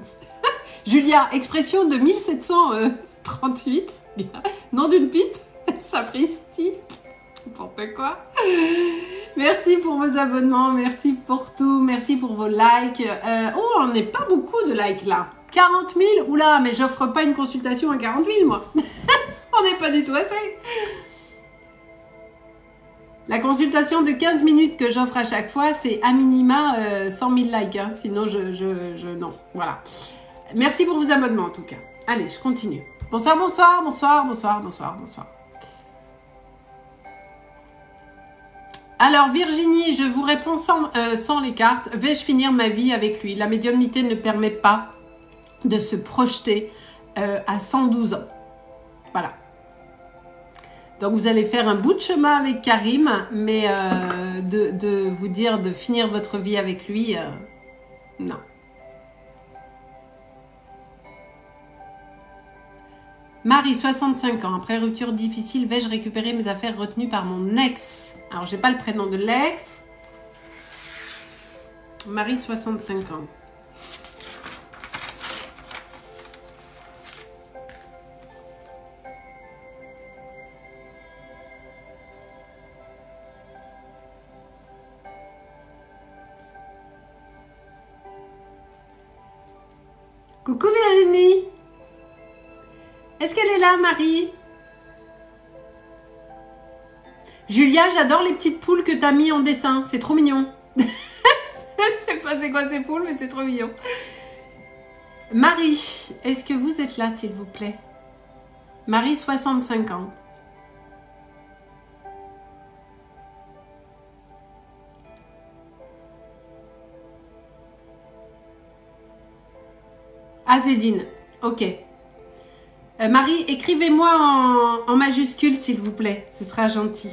Julia, expression de 1738. Nom d'une pipe. Sapristi. N'importe quoi. Merci pour vos abonnements, merci pour tout, merci pour vos likes. Oh, on n'est pas beaucoup de likes là. 40 000, oula, mais j'offre pas une consultation à 40 000 moi. On n'est pas du tout assez. La consultation de 15 minutes que j'offre à chaque fois, c'est à minima 100 000 likes. Hein. Sinon, non. Voilà. Merci pour vos abonnements en tout cas. Allez, je continue. Bonsoir, bonsoir, bonsoir, bonsoir, bonsoir, bonsoir. Alors Virginie, je vous réponds sans les cartes. Vais-je finir ma vie avec lui? La médiumnité ne permet pas de se projeter à 112 ans. Voilà. Donc vous allez faire un bout de chemin avec Karim, mais de vous dire de finir votre vie avec lui, non. Marie, 65 ans. Après rupture difficile, vais-je récupérer mes affaires retenues par mon ex? Alors, j'ai pas le prénom de l'ex. Marie, 65 ans. Coucou Virginie. Est-ce qu'elle est là, Marie? Julia, j'adore les petites poules que tu as mis en dessin. C'est trop mignon. Je sais pas c'est quoi ces poules, mais c'est trop mignon. Marie, est-ce que vous êtes là, s'il vous plaît? Marie, 65 ans. Azedine, ok. Marie, écrivez-moi en majuscule, s'il vous plaît. Ce sera gentil.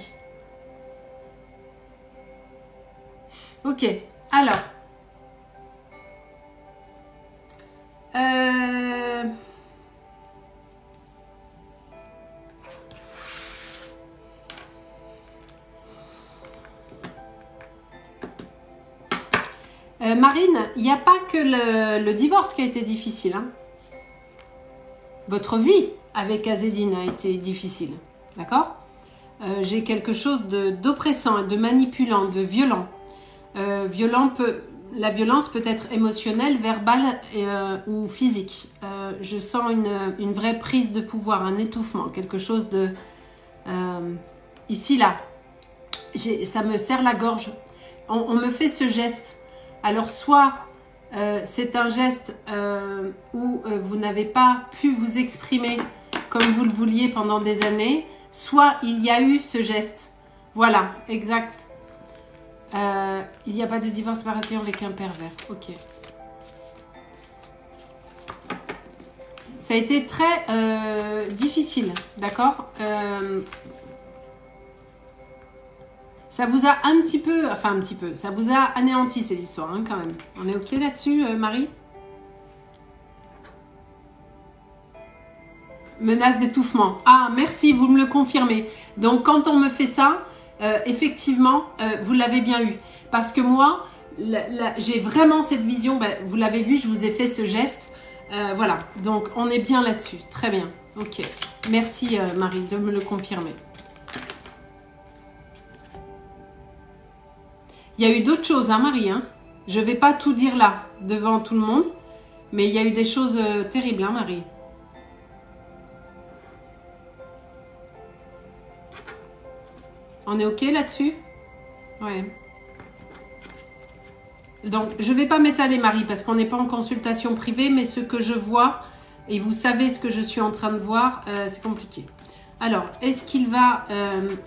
Ok, alors. Marine, il n'y a pas que le divorce qui a été difficile. Hein. Votre vie avec Azedine a été difficile. D'accord? J'ai quelque chose d'oppressant, de manipulant, de violent. La violence peut être émotionnelle, verbale ou physique. Je sens une vraie prise de pouvoir, un étouffement, quelque chose de... ici, là, ça me serre la gorge. On me fait ce geste. Alors, soit c'est un geste où vous n'avez pas pu vous exprimer comme vous le vouliez pendant des années, soit il y a eu ce geste. Voilà, exact. Il n'y a pas de divorce séparation avec un pervers. Ok. Ça a été très difficile, d'accord. Ça vous a un petit peu, ça vous a anéanti cette histoire, hein, quand même. On est ok là-dessus, Marie? Menace d'étouffement. Ah, merci, vous me le confirmez. Donc, quand on me fait ça, effectivement, vous l'avez bien eu. Parce que moi, j'ai vraiment cette vision, vous l'avez vu, je vous ai fait ce geste. Voilà, donc on est bien là-dessus. Très bien, ok. Merci, Marie, de me le confirmer. Il y a eu d'autres choses, hein, Marie. Hein. Je ne vais pas tout dire là, devant tout le monde. Mais il y a eu des choses terribles, hein, Marie. On est ok là-dessus? Ouais. Donc, je ne vais pas m'étaler, Marie, parce qu'on n'est pas en consultation privée, mais ce que je vois, et vous savez ce que je suis en train de voir, c'est compliqué. Alors, est-ce qu'il va...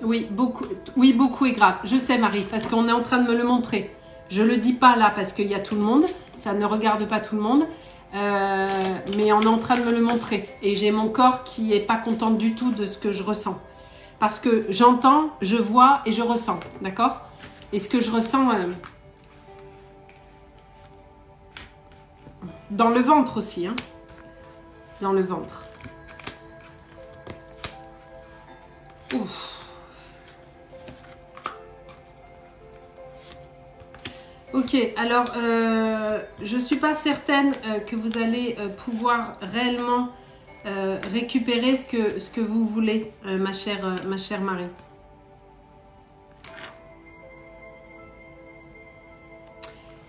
oui, beaucoup est grave. Je sais, Marie, parce qu'on est en train de me le montrer. Je ne le dis pas là, parce qu'il y a tout le monde. Ça ne regarde pas tout le monde. Mais on est en train de me le montrer. Et j'ai mon corps qui n'est pas content du tout de ce que je ressens. Parce que j'entends, je vois et je ressens. D'accord? Et ce que je ressens... dans le ventre aussi. Hein? Dans le ventre. Ouf. Ok, alors je ne suis pas certaine que vous allez pouvoir réellement récupérer ce que vous voulez, ma chère Marie.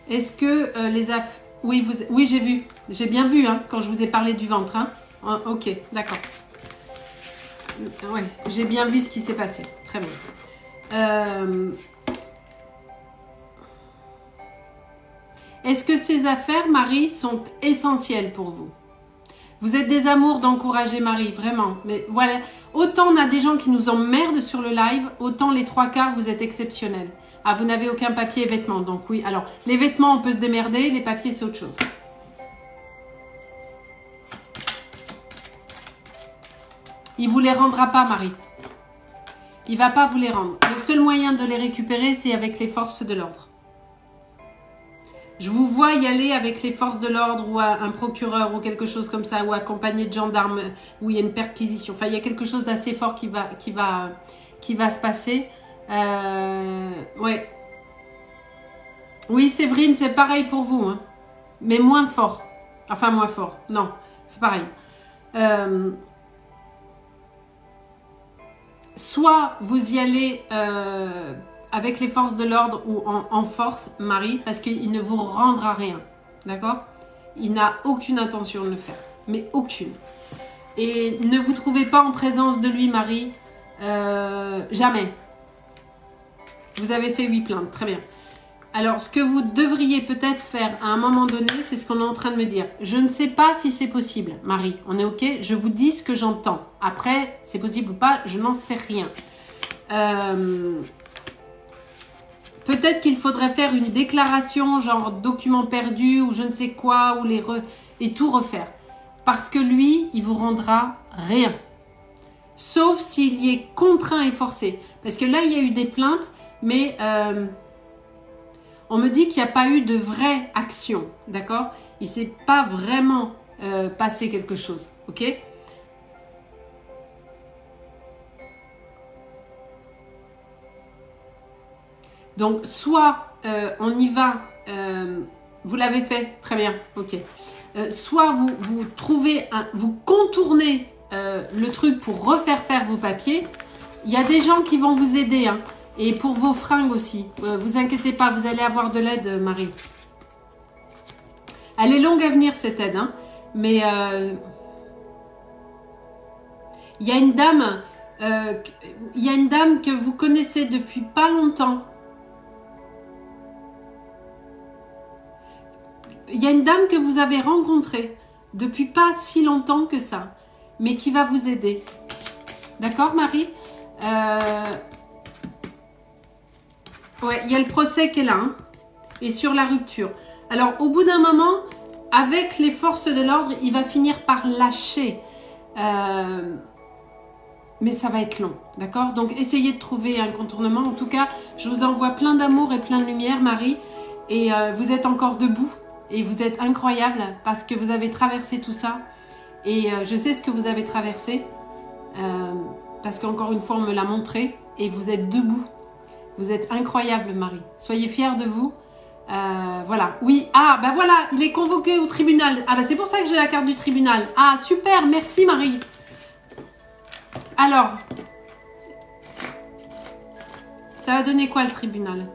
Est-ce que les affaires... Oui, oui j'ai vu. J'ai bien vu hein, quand je vous ai parlé du ventre. Hein. Oh, ok, d'accord. Oui, j'ai bien vu ce qui s'est passé. Très bien. Est-ce que ces affaires, Marie, sont essentielles pour vous? Vous êtes des amours d'encourager Marie, vraiment. Mais voilà, autant on a des gens qui nous emmerdent sur le live, autant les trois quarts, vous êtes exceptionnels. Ah, vous n'avez aucun papier et vêtements, donc oui. Alors, les vêtements, on peut se démerder, les papiers, c'est autre chose. Il vous les rendra pas, Marie. Il va pas vous les rendre. Le seul moyen de les récupérer, c'est avec les forces de l'ordre. Je vous vois y aller avec les forces de l'ordre ou un procureur ou quelque chose comme ça, ou accompagné de gendarmes où il y a une perquisition. Enfin, il y a quelque chose d'assez fort qui va se passer. Ouais. Oui, Séverine, c'est pareil pour vous, hein. Mais moins fort. Enfin, moins fort. Non, c'est pareil. Soit vous y allez avec les forces de l'ordre ou en force, Marie, parce qu'il ne vous rendra rien. D'accord? Il n'a aucune intention de le faire. Mais aucune. Et ne vous trouvez pas en présence de lui, Marie. Jamais. Vous avez fait 8 plaintes. Très bien. Alors, ce que vous devriez peut-être faire à un moment donné, c'est ce qu'on est en train de me dire. Je ne sais pas si c'est possible, Marie. On est OK? Je vous dis ce que j'entends. Après, c'est possible ou pas, je n'en sais rien. Peut-être qu'il faudrait faire une déclaration, genre document perdu ou je ne sais quoi, ou et tout refaire. Parce que lui, il vous rendra rien. Sauf s'il y est contraint et forcé. Parce que là, il y a eu des plaintes, mais on me dit qu'il n'y a pas eu de vraie action. D'accord? Il ne s'est pas vraiment passé quelque chose. Ok? Donc, soit on y va, vous l'avez fait, très bien, ok. Soit vous trouvez, vous contournez le truc pour refaire faire vos papiers. Il y a des gens qui vont vous aider, hein, et pour vos fringues aussi. Vous inquiétez pas, vous allez avoir de l'aide, Marie. Elle est longue à venir cette aide, hein, mais il y a une dame, que vous connaissez depuis pas longtemps. Il y a une dame que vous avez rencontrée depuis pas si longtemps que ça, mais qui va vous aider. D'accord, Marie? Ouais, il y a le procès qui est là, hein, et sur la rupture. Alors, au bout d'un moment, avec les forces de l'ordre, il va finir par lâcher. Mais ça va être long, d'accord? Donc, essayez de trouver un contournement. En tout cas, je vous envoie plein d'amour et plein de lumière, Marie. Et vous êtes encore debout. Et vous êtes incroyable parce que vous avez traversé tout ça. Et je sais ce que vous avez traversé. Parce qu'encore une fois, on me l'a montré. Et vous êtes debout. Vous êtes incroyable, Marie. Soyez fiers de vous. Voilà. Oui. Ah, ben voilà. Il est convoqué au tribunal. Ah, ben c'est pour ça que j'ai la carte du tribunal. Ah, super. Merci, Marie. Alors. Ça va donner quoi, le tribunal ?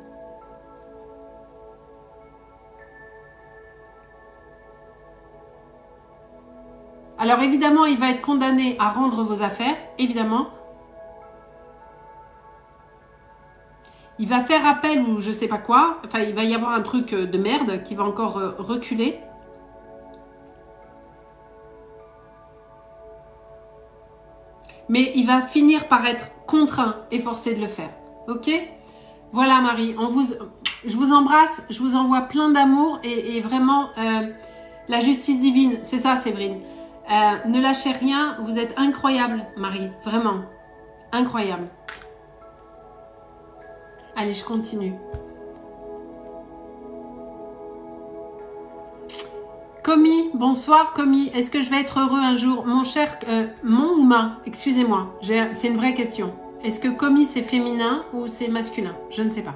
Alors évidemment, il va être condamné à rendre vos affaires, évidemment. Il va faire appel ou je sais pas quoi. Enfin, il va y avoir un truc de merde qui va encore reculer. Mais il va finir par être contraint et forcé de le faire. Ok ? Voilà Marie, je vous embrasse, je vous envoie plein d'amour et vraiment la justice divine, c'est ça Séverine. Ne lâchez rien, vous êtes incroyable Marie, vraiment, incroyable. Allez, je continue. Commis, bonsoir Commis, est-ce que je vais être heureux un jour? Mon cher, mon ou ma, excusez-moi, c'est une vraie question. Est-ce que Commis c'est féminin ou c'est masculin? Je ne sais pas.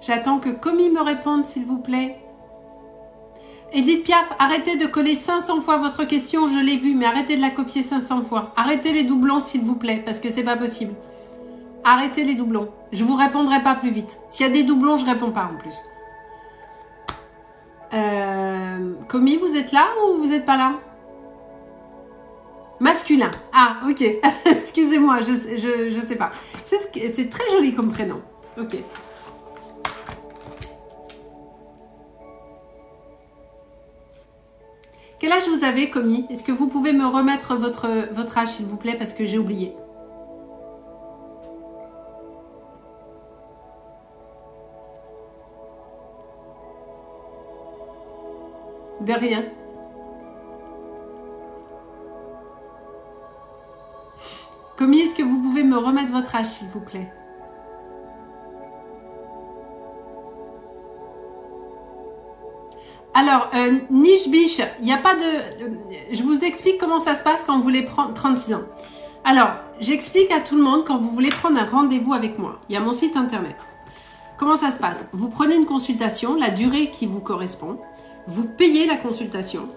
J'attends que Comi me réponde, s'il vous plaît. Edith Piaf, arrêtez de coller 500 fois votre question, je l'ai vue, mais arrêtez de la copier 500 fois. Arrêtez les doublons, s'il vous plaît, parce que c'est pas possible. Arrêtez les doublons. Je vous répondrai pas plus vite. S'il y a des doublons, je réponds pas en plus. Comi, vous êtes là ou vous êtes pas là? Masculin. Ah, ok. Excusez-moi, je sais pas. C'est très joli comme prénom. Ok. Quel âge vous avez, Comi? Est-ce que vous pouvez me remettre votre âge, s'il vous plaît, parce que j'ai oublié. De rien. Comi, est-ce que vous pouvez me remettre votre âge, s'il vous plaît? Alors, niche biche, il n'y a pas de... Je vous explique comment ça se passe quand vous voulez prendre 36 ans. Alors, j'explique à tout le monde quand vous voulez prendre un rendez-vous avec moi. Il y a mon site internet. Comment ça se passe? Vous prenez une consultation, la durée qui vous correspond. Vous payez la consultation.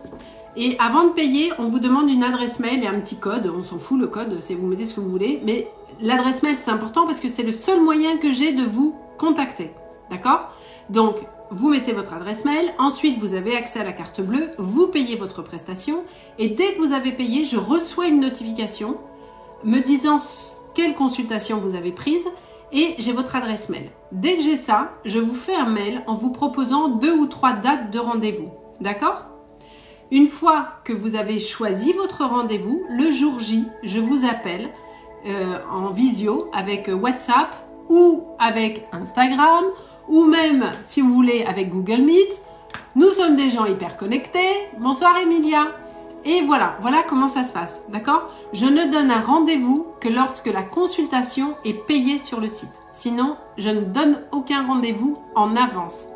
Et avant de payer, on vous demande une adresse mail et un petit code. On s'en fout le code, c'est vous mettez ce que vous voulez. Mais l'adresse mail, c'est important parce que c'est le seul moyen que j'ai de vous contacter. D'accord? Donc, vous mettez votre adresse mail. Ensuite, vous avez accès à la carte bleue. Vous payez votre prestation. Et dès que vous avez payé, je reçois une notification me disant quelle consultation vous avez prise. Et j'ai votre adresse mail. Dès que j'ai ça, je vous fais un mail en vous proposant 2 ou 3 dates de rendez-vous. D'accord? Une fois que vous avez choisi votre rendez-vous, le jour J, je vous appelle en visio avec WhatsApp ou avec Instagram ou même, si vous voulez, avec Google Meet. Nous sommes des gens hyper connectés. Bonsoir Emilia. Et voilà comment ça se passe, d'accord? Je ne donne un rendez-vous que lorsque la consultation est payée sur le site. Sinon, je ne donne aucun rendez-vous en avance.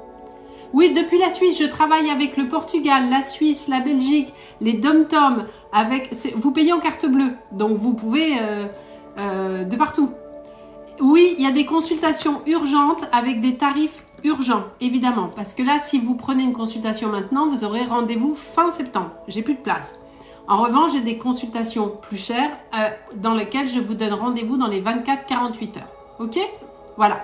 Oui, depuis la Suisse, je travaille avec le Portugal, la Suisse, la Belgique, les dom-toms. Vous payez en carte bleue, donc vous pouvez de partout. Oui, il y a des consultations urgentes avec des tarifs urgents, évidemment. Parce que là, si vous prenez une consultation maintenant, vous aurez rendez-vous fin septembre. J'ai plus de place. En revanche, j'ai des consultations plus chères dans lesquelles je vous donne rendez-vous dans les 24-48 heures. Ok? Voilà.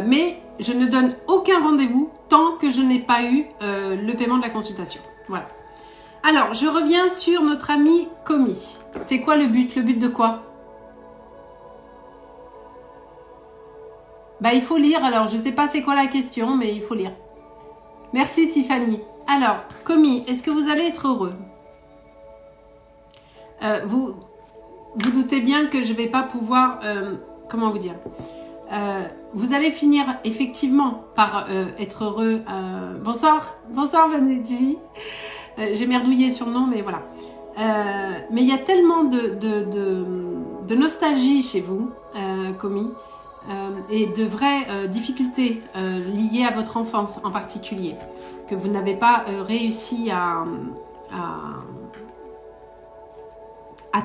Mais je ne donne aucun rendez-vous tant que je n'ai pas eu le paiement de la consultation. Voilà. Alors, je reviens sur notre ami Comi. C'est quoi le but? Le but de quoi? Bah, il faut lire. Alors, je ne sais pas c'est quoi la question, mais il faut lire. Merci Tiffany. Alors, Comi, est-ce que vous allez être heureux? Vous doutez bien que je ne vais pas pouvoir... comment vous dire? Vous allez finir effectivement par être heureux. Bonsoir Vaneji. J'ai merdouillé sur le nom, mais voilà. Mais il y a tellement de nostalgie chez vous, Comi, et de vraies difficultés liées à votre enfance en particulier, que vous n'avez pas réussi à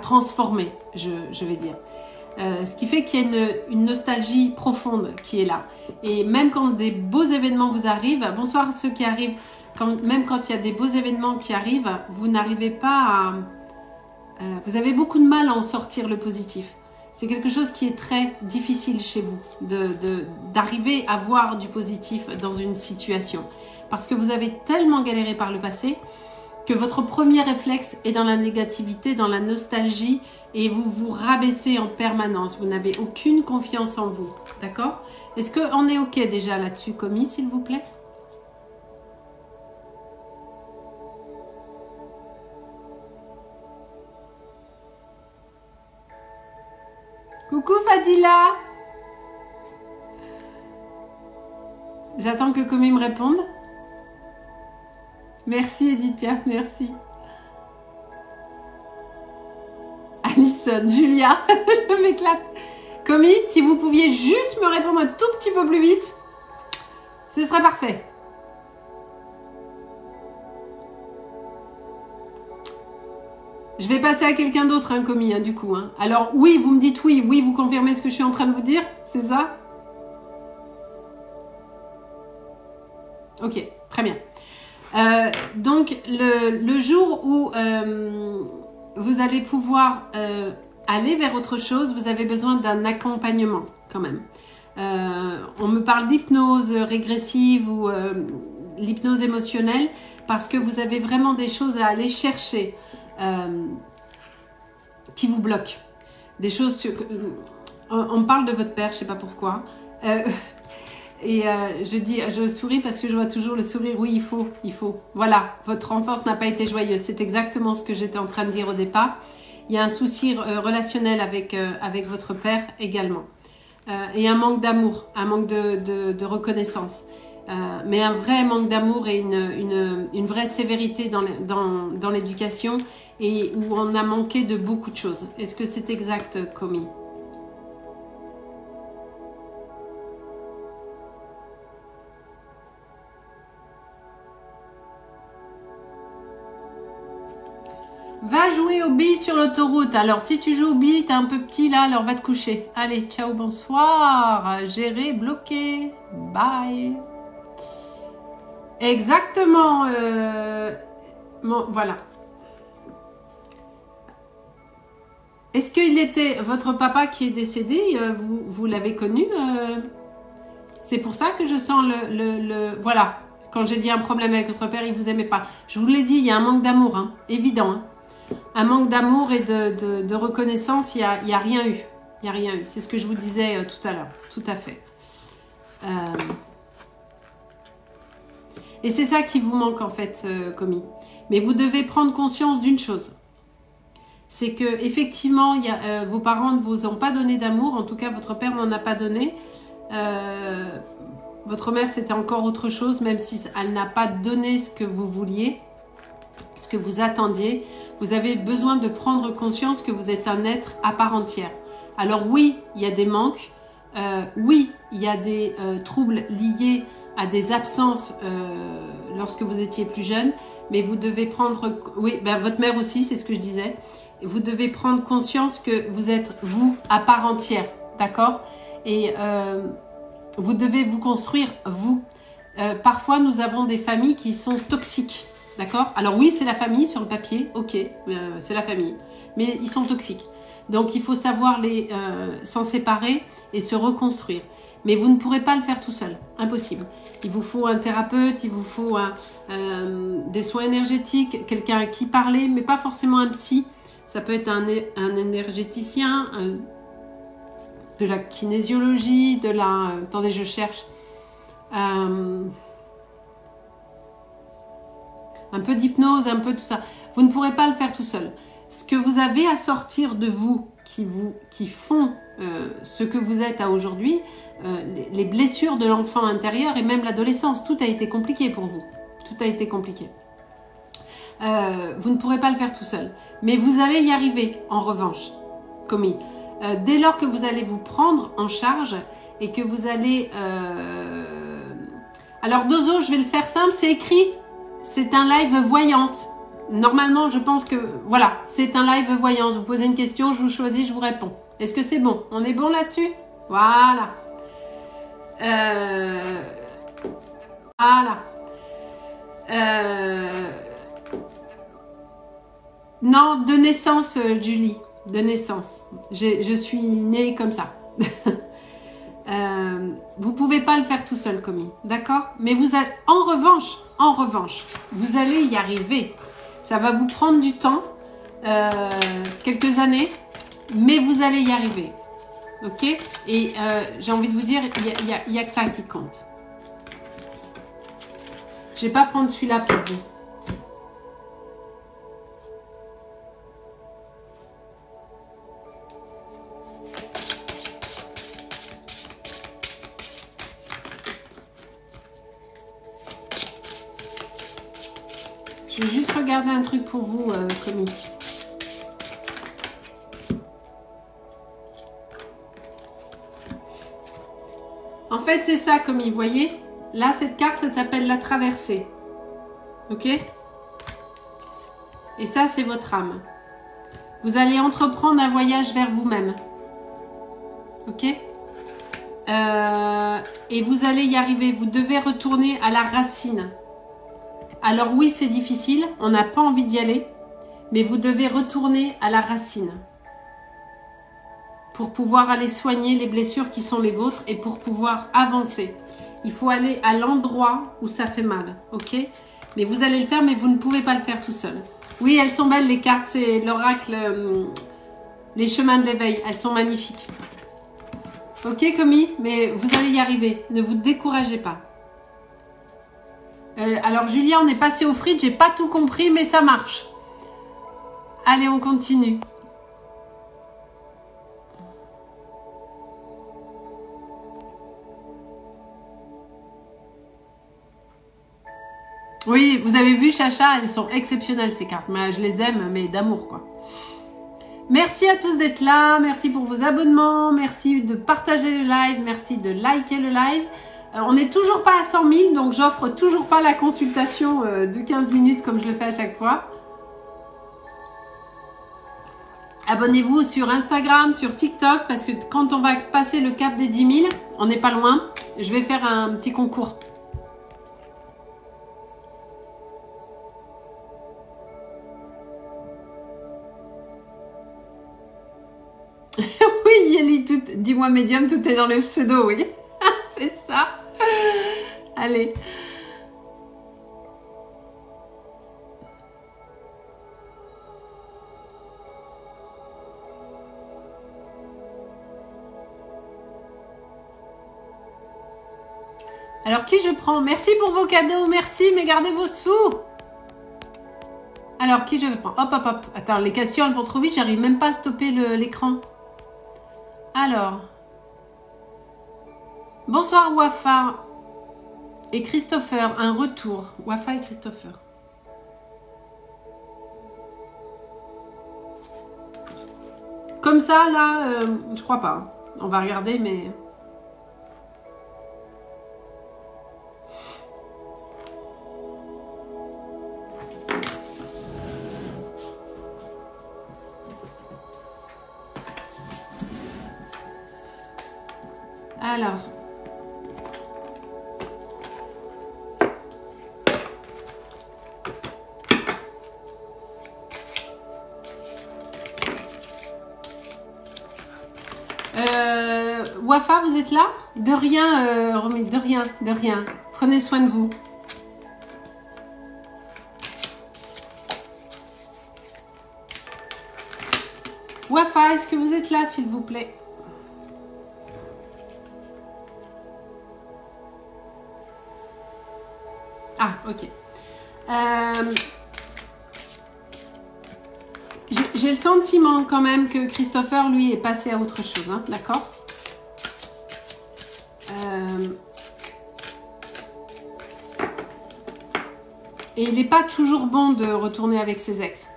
transformer, je vais dire. Ce qui fait qu'il y a une nostalgie profonde qui est là. Et même quand des beaux événements vous arrivent, bonsoir ceux qui arrivent, même quand il y a des beaux événements qui arrivent, vous n'arrivez pas à... vous avez beaucoup de mal à en sortir le positif. C'est quelque chose qui est très difficile chez vous, d'arriver à voir du positif dans une situation. Parce que vous avez tellement galéré par le passé que votre premier réflexe est dans la négativité, dans la nostalgie, et vous vous rabaissez en permanence. Vous n'avez aucune confiance en vous. D'accord? Est-ce qu'on est OK déjà là-dessus, Comi, s'il vous plaît? Coucou Fadila! J'attends que Comi me réponde. Merci Edith Piaf, merci. Alison, Julia, je m'éclate. Comi, si vous pouviez juste me répondre un tout petit peu plus vite, ce serait parfait. Je vais passer à quelqu'un d'autre, hein, Comi, hein, du coup. Hein. Alors, oui, vous me dites oui, oui, vous confirmez ce que je suis en train de vous dire, c'est ça? Ok, très bien. Donc, le jour où vous allez pouvoir aller vers autre chose, vous avez besoin d'un accompagnement quand même. On me parle d'hypnose régressive ou l'hypnose émotionnelle parce que vous avez vraiment des choses à aller chercher qui vous bloquent. Des choses sur... On parle de votre père, je ne sais pas pourquoi. Et je souris parce que je vois toujours le sourire. Oui, il faut. Voilà, votre enfance n'a pas été joyeuse. C'est exactement ce que j'étais en train de dire au départ. Il y a un souci relationnel avec votre père également. Et un manque d'amour, un manque de reconnaissance. Mais un vrai manque d'amour et une vraie sévérité dans l'éducation et où on a manqué de beaucoup de choses. Est-ce que c'est exact, Komi ? Va jouer aux billes sur l'autoroute. Alors, si tu joues aux billes, t'es un peu petit là, alors va te coucher. Allez, ciao, bonsoir. Gérer, bloqué. Bye. Exactement. Bon, voilà. Est-ce qu'il était votre papa qui est décédé? Vous l'avez connu? C'est pour ça que je sens Voilà. Quand j'ai dit un problème avec votre père, il vous aimait pas. Je vous l'ai dit, il y a un manque d'amour, hein, évident. Hein. Un manque d'amour et de reconnaissance, il n'y a rien eu. Il n'y a rien eu. C'est ce que je vous disais tout à l'heure. Tout à fait. Et c'est ça qui vous manque en fait, Komi. Mais vous devez prendre conscience d'une chose. C'est que effectivement, vos parents ne vous ont pas donné d'amour. En tout cas, votre père n'en a pas donné. Votre mère, c'était encore autre chose, même si elle n'a pas donné ce que vous vouliez, ce que vous attendiez. Vous avez besoin de prendre conscience que vous êtes un être à part entière. Alors oui, il y a des manques. Oui, il y a des troubles liés à des absences lorsque vous étiez plus jeune. Mais vous devez prendre... Oui, ben, votre mère aussi, c'est ce que je disais. Vous devez prendre conscience que vous êtes vous à part entière. D'accord ? Et vous devez vous construire vous. Parfois, nous avons des familles qui sont toxiques. D'accord ? Alors oui, c'est la famille sur le papier, ok, c'est la famille, mais ils sont toxiques. Donc il faut savoir s'en séparer et se reconstruire. Mais vous ne pourrez pas le faire tout seul, impossible. Il vous faut un thérapeute, il vous faut des soins énergétiques, quelqu'un à qui parler, mais pas forcément un psy. Ça peut être un énergéticien, de la kinésiologie, attendez, je cherche. Un peu d'hypnose, un peu tout ça. Vous ne pourrez pas le faire tout seul. Ce que vous avez à sortir de vous, qui font ce que vous êtes à aujourd'hui, les blessures de l'enfant intérieur et même l'adolescence, tout a été compliqué pour vous. Tout a été compliqué. Vous ne pourrez pas le faire tout seul. Mais vous allez y arriver, en revanche, Komi. Dès lors que vous allez vous prendre en charge et que vous allez... Alors, Dozo, je vais le faire simple, c'est écrit. C'est un live voyance. Normalement, je pense que... Voilà, c'est un live voyance. Vous posez une question, je vous choisis, je vous réponds. Est-ce que c'est bon? On est bon là-dessus? Voilà. Voilà. Non, de naissance, Julie. De naissance. Je suis née comme ça. Vous pouvez pas le faire tout seul, Komi. D'accord? Mais vous allez... En revanche, vous allez y arriver. Ça va vous prendre du temps, quelques années, mais vous allez y arriver. Ok? Et j'ai envie de vous dire, il y a que ça qui compte. Je vais pas prendre celui-là pour vous. Je vais juste regarder un truc pour vous, Komi. En fait, c'est ça, Komi, vous voyez? Là, cette carte, ça s'appelle la traversée. Ok? Et ça, c'est votre âme. Vous allez entreprendre un voyage vers vous-même. Ok? et vous allez y arriver. Vous devez retourner à la racine. Alors oui, c'est difficile, on n'a pas envie d'y aller, mais vous devez retourner à la racine pour pouvoir aller soigner les blessures qui sont les vôtres et pour pouvoir avancer. Il faut aller à l'endroit où ça fait mal, ok? Mais vous allez le faire, mais vous ne pouvez pas le faire tout seul. Oui, elles sont belles les cartes, c'est l'oracle, les chemins de l'éveil, elles sont magnifiques. Ok, Comi, mais vous allez y arriver, ne vous découragez pas. Alors Julia, on est passé au frites, j'ai pas tout compris, mais ça marche. Allez, on continue. Oui, vous avez vu Chacha, elles sont exceptionnelles ces cartes. Mais je les aime, mais d'amour quoi. Merci à tous d'être là, merci pour vos abonnements, merci de partager le live, merci de liker le live. On n'est toujours pas à 100 000, donc j'offre toujours pas la consultation de 15 minutes comme je le fais à chaque fois. Abonnez-vous sur Instagram, sur TikTok, parce que quand on va passer le cap des 10 000, on n'est pas loin, je vais faire un petit concours. Oui, Yeli, dis-moi médium, tout est dans le pseudo, oui. C'est ça. Allez. Alors, qui je prends? Merci pour vos cadeaux, merci, mais gardez vos sous. Alors, qui je prends? Hop, hop, hop. Attends, les questions, elles vont trop vite, j'arrive même pas à stopper l'écran. Alors. Bonsoir, Wafa. Et Christopher, un retour. Wafa et Christopher. Comme ça, là, je crois pas. On va regarder, mais... Alors... Wafa, vous êtes là? De rien, Romy, de rien, de rien. Prenez soin de vous. Wafa, est-ce que vous êtes là, s'il vous plaît? Ah, ok. J'ai le sentiment quand même que Christopher, lui, est passé à autre chose, hein, d'accord? Et il n'est pas toujours bon de retourner avec ses ex.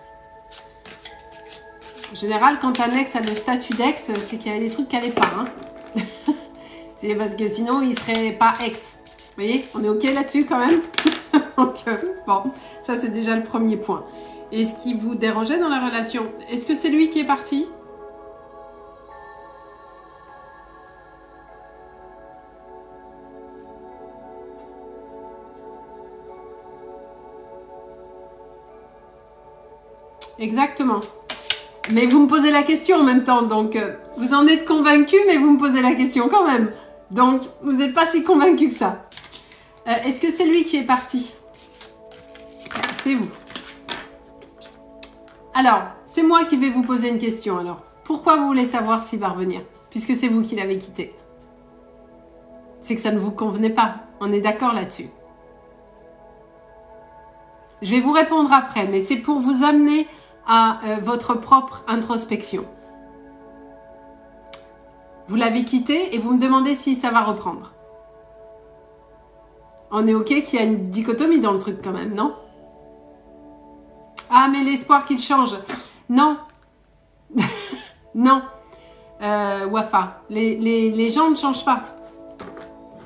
En général, quand un ex a le statut d'ex, c'est qu'il y avait des trucs qui n'allaient pas. Hein. C'est parce que sinon, il ne serait pas ex. Vous voyez, on est OK là-dessus quand même. Donc, bon, ça c'est déjà le premier point. Et ce qui vous dérangeait dans la relation, est-ce que c'est lui qui est parti ? Exactement. Mais vous me posez la question en même temps, donc vous en êtes convaincu, mais vous me posez la question quand même. Donc, vous n'êtes pas si convaincu que ça. Est-ce que c'est lui qui est parti ? C'est vous. Alors, c'est moi qui vais vous poser une question alors. Pourquoi vous voulez savoir s'il va revenir ? Puisque c'est vous qui l'avez quitté. C'est que ça ne vous convenait pas. On est d'accord là-dessus. Je vais vous répondre après, mais c'est pour vous amener à votre propre introspection. Vous l'avez quitté et vous me demandez si ça va reprendre. On est OK qu'il y a une dichotomie dans le truc quand même, non ? Ah, mais l'espoir qu'il change. Non. Non. Wafa. Les gens ne changent pas.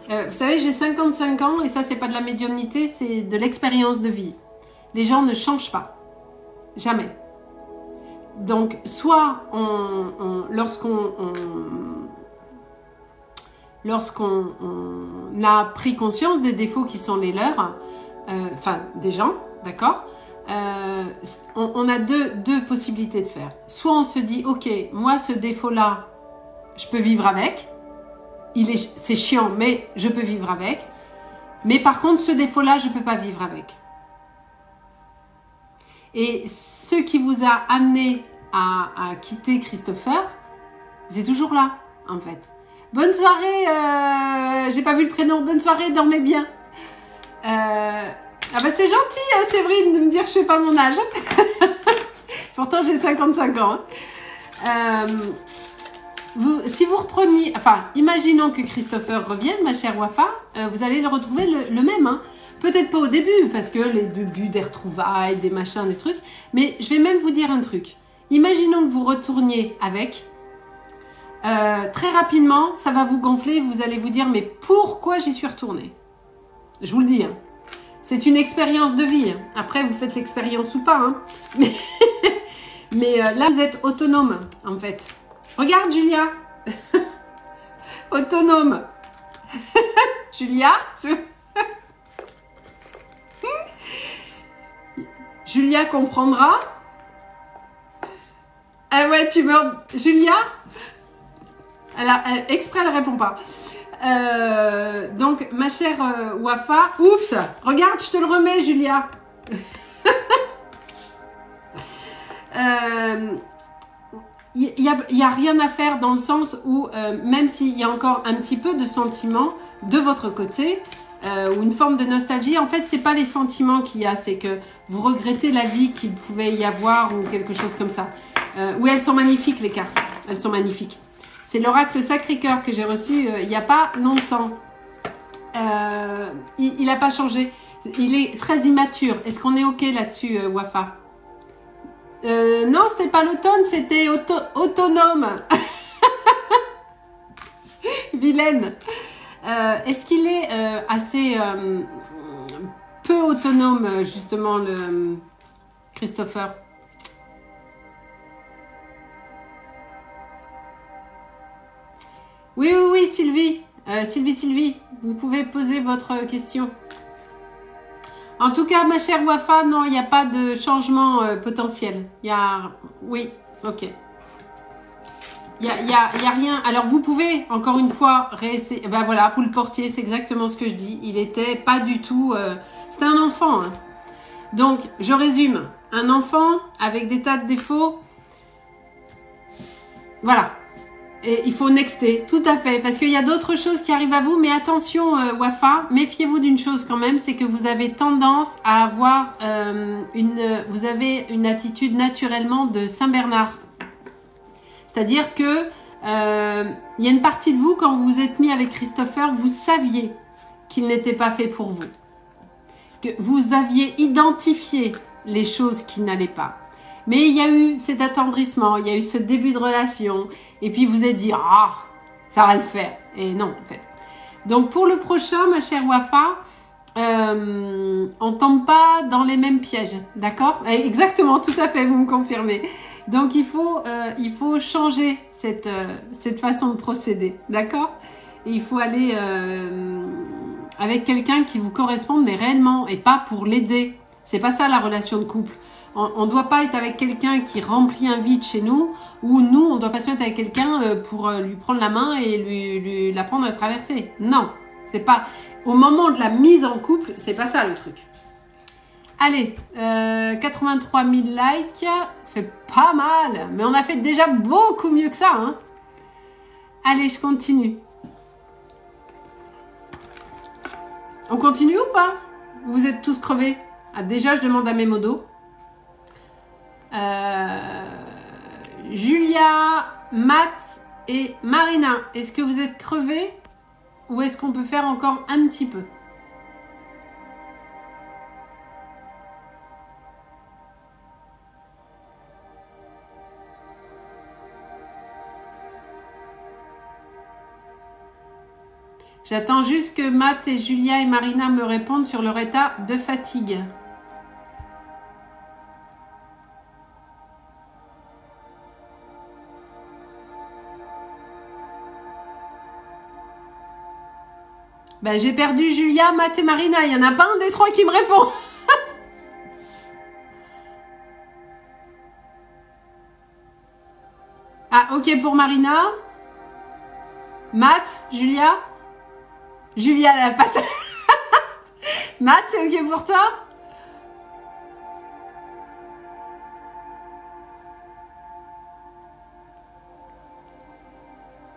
Vous savez, j'ai 55 ans et ça, c'est pas de la médiumnité, c'est de l'expérience de vie. Les gens ne changent pas. Jamais. Donc, soit lorsqu'on lorsqu'on a pris conscience des défauts qui sont les leurs, enfin des gens, d'accord, on a deux possibilités de faire. Soit on se dit, ok, moi ce défaut-là, je peux vivre avec, c'est chiant, mais je peux vivre avec. Mais par contre, ce défaut-là, je ne peux pas vivre avec. Et ce qui vous a amené à quitter Christopher, c'est toujours là, en fait. Bonne soirée, j'ai pas vu le prénom. Bonne soirée, dormez bien. Ah bah c'est gentil, hein, Séverine, de me dire que je sais pas mon âge. Pourtant, j'ai 55 ans. Si vous repreniez, enfin, imaginons que Christopher revienne, ma chère Wafa, vous allez le retrouver le même. Hein. Peut-être pas au début, parce que les débuts des retrouvailles, des machins, des trucs. Mais je vais même vous dire un truc. Imaginons que vous retourniez avec. Très rapidement, ça va vous gonfler. Vous allez vous dire, mais pourquoi j'y suis retournée? Je vous le dis. Hein. C'est une expérience de vie. Hein. Après, vous faites l'expérience ou pas. Hein. Mais là, vous êtes autonome, en fait. Regarde, Julia. Autonome. Julia. Julia comprendra. Ah ouais, tu meurs. Julia. Exprès, elle répond pas. Donc, ma chère Wafa. Oups. Regarde, je te le remets, Julia. Il n'y a rien à faire dans le sens où, même s'il y a encore un petit peu de sentiments de votre côté, ou une forme de nostalgie, en fait, c'est pas les sentiments qu'il y a, c'est que vous regrettez la vie qu'il pouvait y avoir ou quelque chose comme ça. Oui, elles sont magnifiques, les cartes. Elles sont magnifiques. C'est l'oracle Sacré-Cœur que j'ai reçu il n'y a pas longtemps. Il n'a pas changé. Il est très immature. Est-ce qu'on est OK là-dessus, Wafa? Non, c'était pas l'automne, c'était autonome. Vilaine. Est-ce qu'il est assez peu autonome, justement, le Christopher? Oui, oui, oui, Sylvie. Sylvie, vous pouvez poser votre question. En tout cas, ma chère Wafa, non, il n'y a pas de changement potentiel. Il y a... Oui, ok. Il y a rien. Alors, vous pouvez, encore une fois, réessayer. Ben voilà, vous le portiez, c'est exactement ce que je dis. Il était pas du tout... C'était un enfant. Hein. Donc, je résume. Un enfant avec des tas de défauts. Voilà. Et il faut nexter, tout à fait, parce qu'il y a d'autres choses qui arrivent à vous, mais attention Wafa, méfiez-vous d'une chose quand même, c'est que vous avez tendance à avoir vous avez une attitude naturellement de Saint-Bernard. C'est-à-dire que il y a une partie de vous, quand vous vous êtes mis avec Christopher, vous saviez qu'il n'était pas fait pour vous. Que vous aviez identifié les choses qui n'allaient pas. Mais il y a eu cet attendrissement, il y a eu ce début de relation, et puis vous êtes dit, ah, ça va le faire. Et non, en fait. Donc pour le prochain, ma chère Wafa, on tombe pas dans les mêmes pièges, d'accord? Exactement, tout à fait, vous me confirmez. Donc il faut changer cette façon de procéder, d'accord? Et il faut aller avec quelqu'un qui vous corresponde, mais réellement, et pas pour l'aider. C'est pas ça la relation de couple. On ne doit pas être avec quelqu'un qui remplit un vide chez nous, ou nous, on ne doit pas se mettre avec quelqu'un pour lui prendre la main et lui l'apprendre à traverser. Non, c'est pas. Au moment de la mise en couple, c'est pas ça le truc. Allez, 83 000 likes, c'est pas mal, mais on a fait déjà beaucoup mieux que ça. Hein. Allez, je continue. On continue ou pas? Vous êtes tous crevés? Ah, déjà, je demande à mes modos. Julia, Matt et Marina, est-ce que vous êtes crevés ou est-ce qu'on peut faire encore un petit peu? J'attends juste que Matt et Julia et Marina me répondent sur leur état de fatigue. Ben, j'ai perdu Julia, Matt et Marina. Il n'y en a pas un des trois qui me répond. Ah, ok pour Marina. Matt, Julia. Julia la patate. Matt, c'est ok pour toi?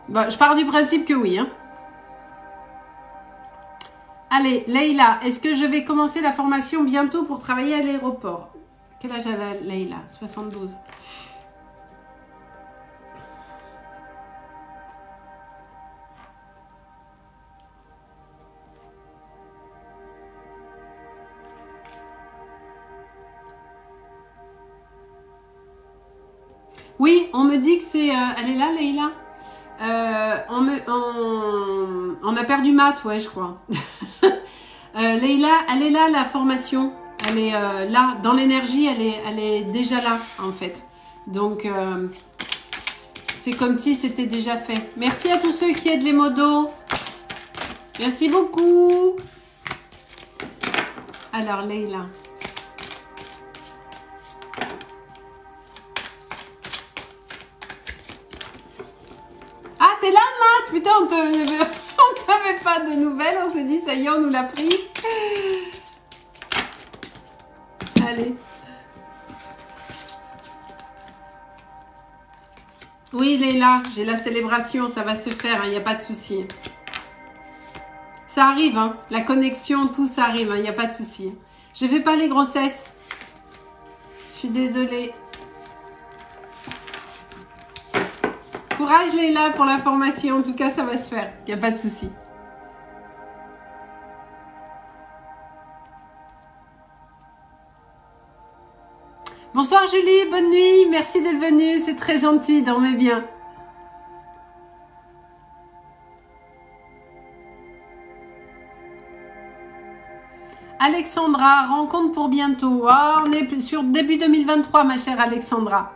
Bon, je pars du principe que oui. Hein. Allez, Leïla, est-ce que je vais commencer la formation bientôt pour travailler à l'aéroport? Quel âge a Leïla? 72. Oui, on me dit que c'est... elle est là, Leïla? On a perdu Matt, ouais, je crois. Leïla, elle est là, la formation. Elle est là, dans l'énergie, elle est déjà là, en fait. Donc, c'est comme si c'était déjà fait. Merci à tous ceux qui aident les modos. Merci beaucoup. Alors, Leïla. Ah, t'es là, Matt? Putain, on t'avait pas de nouvelles. On s'est dit, ça y est, on nous l'a pris. Allez. Oui, Leïla, j'ai la célébration, ça va se faire, il n'y a pas de souci. Ça arrive, hein, la connexion, tout ça arrive, il n'y a pas de souci. Je ne fais pas les grossesses. Je suis désolée. Courage, Leïla, pour la formation. En tout cas, ça va se faire. Il n'y a pas de souci. Bonsoir, Julie. Bonne nuit. Merci d'être venue. C'est très gentil. Dormez bien. Alexandra, rencontre pour bientôt. Oh, on est sur début 2023, ma chère Alexandra.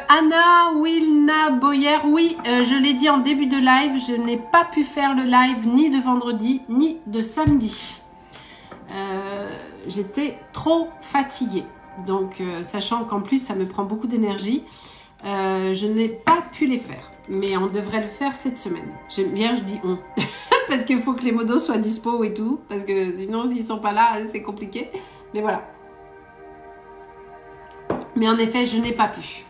Anna Wilna Boyer, oui, je l'ai dit en début de live, je n'ai pas pu faire le live ni de vendredi ni de samedi. J'étais trop fatiguée, donc sachant qu'en plus ça me prend beaucoup d'énergie, je n'ai pas pu les faire, mais on devrait le faire cette semaine. J'aime bien, je dis on, parce qu'il faut que les modos soient dispo et tout, parce que sinon s'ils sont pas là, c'est compliqué, mais voilà. Mais en effet, je n'ai pas pu.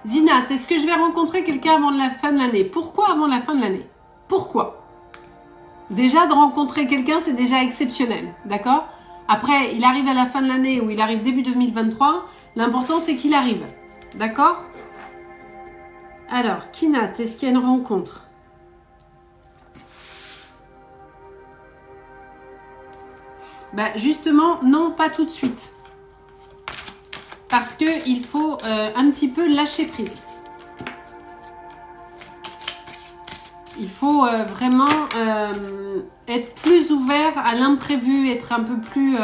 Zinat, est-ce que je vais rencontrer quelqu'un avant la fin de l'année? Pourquoi avant la fin de l'année? Pourquoi? Déjà, de rencontrer quelqu'un, c'est déjà exceptionnel, d'accord? Après, il arrive à la fin de l'année ou il arrive début 2023, l'important, c'est qu'il arrive, d'accord? Alors, Kinat, est-ce qu'il y a une rencontre? Bah, justement, non, pas tout de suite. Parce qu'il faut un petit peu lâcher prise. Il faut vraiment être plus ouvert à l'imprévu, être un peu plus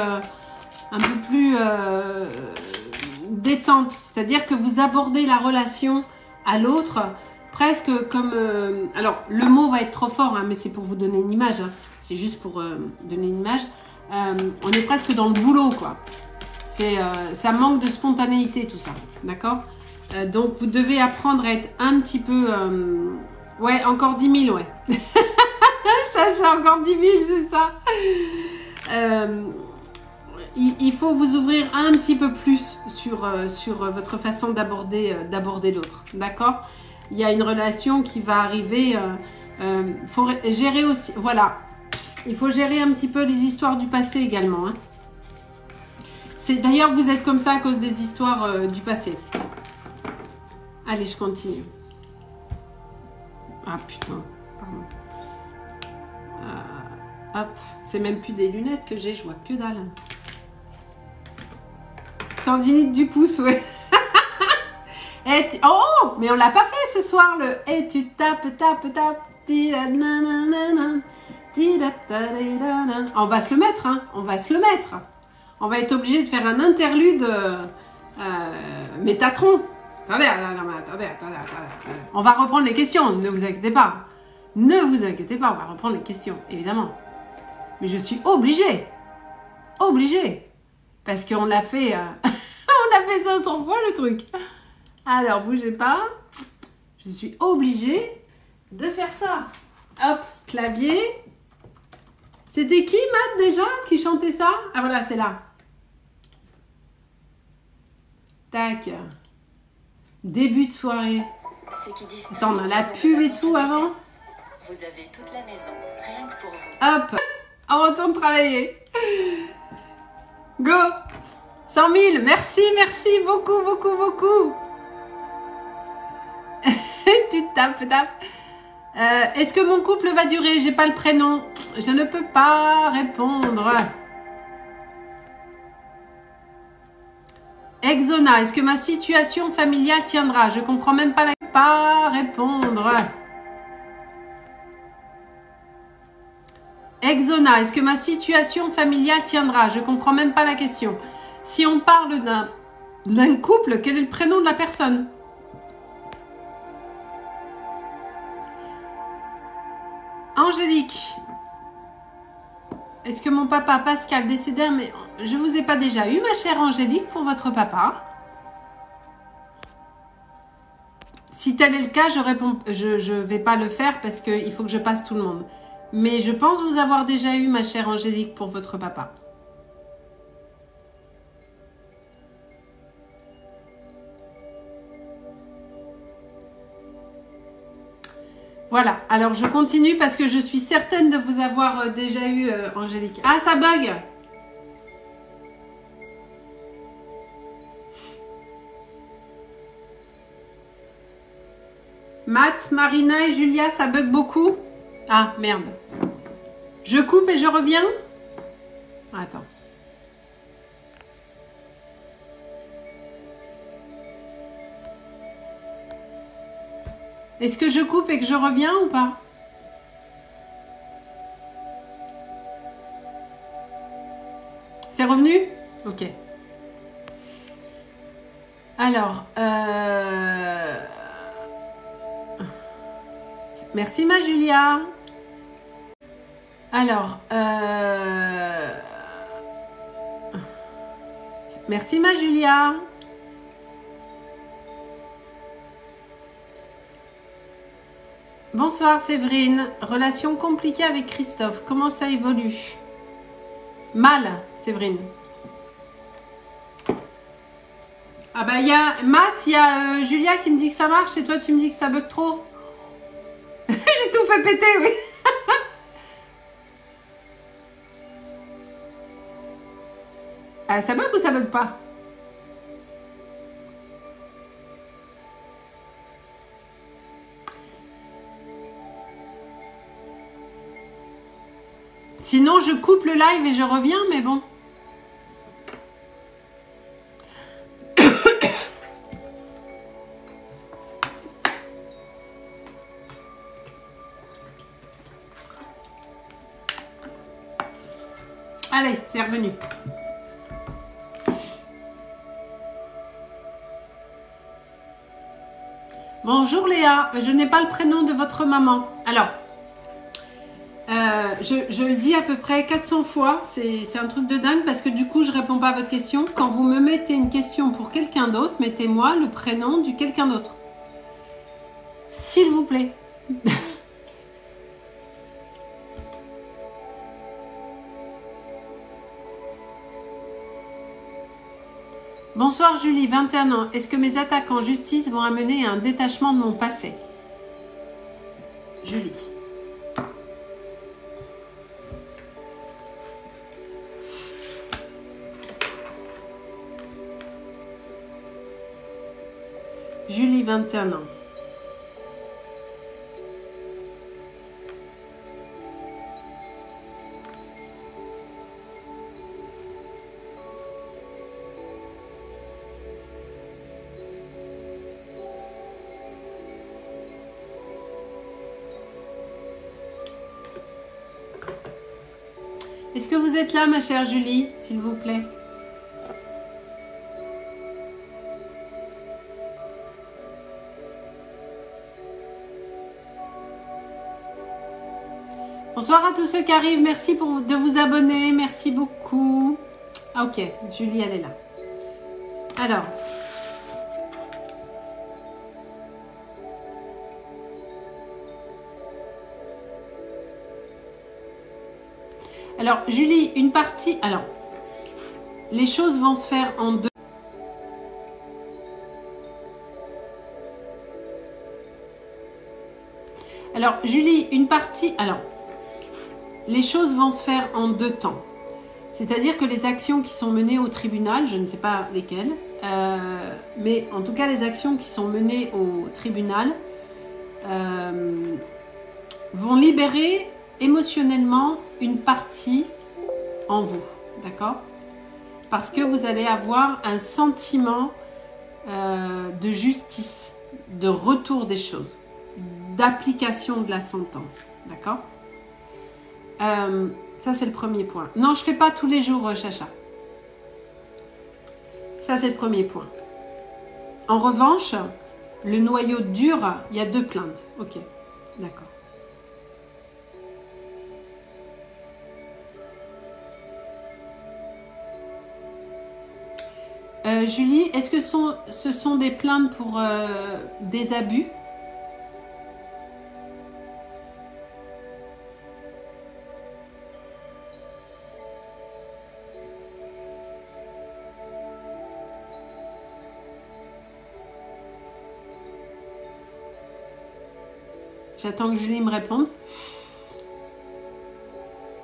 détente. C'est-à-dire que vous abordez la relation à l'autre presque comme... alors, le mot va être trop fort, hein, mais c'est pour vous donner une image. Hein. C'est juste pour donner une image. On est presque dans le boulot, quoi. Ça manque de spontanéité, tout ça. D'accord? Donc, vous devez apprendre à être un petit peu... ouais, encore 10 000, ouais. Chacha, encore 10 000, c'est ça. Il faut vous ouvrir un petit peu plus sur votre façon d'aborder l'autre. D'accord? Il y a une relation qui va arriver. Faut gérer aussi... Voilà. Il faut gérer un petit peu les histoires du passé également. Hein. D'ailleurs, vous êtes comme ça à cause des histoires du passé. Allez, je continue. Ah putain, pardon. Hop, c'est même plus des lunettes que j'ai, je vois que dalle. Tendinite du pouce, ouais. Oh, mais on l'a pas fait ce soir, le « Et tu tapes. On va se le mettre, hein. On va se le mettre. On va être obligé de faire un interlude Métatron. Attendez. On va reprendre les questions, ne vous inquiétez pas. Ne vous inquiétez pas, on va reprendre les questions, évidemment. Mais je suis obligée. Obligée. Parce qu'on l'a fait... on a fait 500 fois le truc. Alors, bougez pas. Je suis obligée de faire ça. Hop, clavier. C'était qui, Matt, déjà, qui chantait ça? Ah, voilà, c'est là. Tac. Début de soirée. Attends, on a la pub et tout avant. Vous avez toute la maison, rien que pour vous. Hop, on retourne travailler. Go. 100 000, merci beaucoup. Tu tapes. Est-ce que mon couple va durer? J'ai pas le prénom. Je ne peux pas répondre. Exona, est-ce que ma situation familiale tiendra? Je comprends même pas pas répondre. Exona, est-ce que ma situation familiale tiendra? Je comprends même pas la question. Si on parle d'un couple, quel est le prénom de la personne? Angélique, est-ce que mon papa Pascal décédé? Mais je vous ai pas déjà eu, ma chère Angélique, pour votre papa? Si tel est le cas, je réponds, je vais pas le faire parce qu'il faut que je passe tout le monde. Mais je pense vous avoir déjà eu, ma chère Angélique, pour votre papa. Voilà, alors je continue parce que je suis certaine de vous avoir déjà eu, Angélique. Ah, ça bug! Matt, Marina et Julia, ça bug beaucoup? Ah, merde. Je coupe et je reviens? Attends. Est-ce que je coupe et que je reviens ou pas? C'est revenu? Ok. Alors, merci ma Julia. Alors, merci ma Julia. Bonsoir Séverine. Relation compliquée avec Christophe. Comment ça évolue? Mal, Séverine. Ah bah il y a Matt, il y a Julia qui me dit que ça marche et toi tu me dis que ça bug trop. J'ai tout fait péter, oui. Ah, ça bug ou ça bug pas? Sinon, je coupe le live et je reviens, mais bon. Allez, c'est revenu. Bonjour Léa, je n'ai pas le prénom de votre maman. Alors, je le dis à peu près 400 fois, c'est un truc de dingue parce que du coup je réponds pas à votre question. Quand vous me mettez une question pour quelqu'un d'autre, mettez-moi le prénom du quelqu'un d'autre. S'il vous plaît. Bonsoir Julie, 21 ans. Est-ce que mes attaques en justice vont amener à un détachement de mon passé? Julie. Julie, 21 ans. Est-ce que vous êtes là, ma chère Julie, s'il vous plaît? Bonsoir à tous ceux qui arrivent. Merci de vous abonner. Merci beaucoup. Ah, ok, Julie, elle est là. Alors, Julie, une partie... Alors, les choses vont se faire en deux. Alors, Julie, une partie... Alors, les choses vont se faire en deux temps. C'est-à-dire que les actions qui sont menées au tribunal, je ne sais pas lesquelles, mais en tout cas les actions qui sont menées au tribunal vont libérer émotionnellement une partie en vous, d'accord? Parce que vous allez avoir un sentiment de justice, de retour des choses, d'application de la sentence, d'accord? Ça, c'est le premier point. Non, je ne fais pas tous les jours, Chacha. Ça, c'est le premier point. En revanche, le noyau dur, il y a 2 plaintes. Ok, d'accord. Julie, est-ce que ce sont des plaintes pour des abus ? J'attends que Julie me réponde.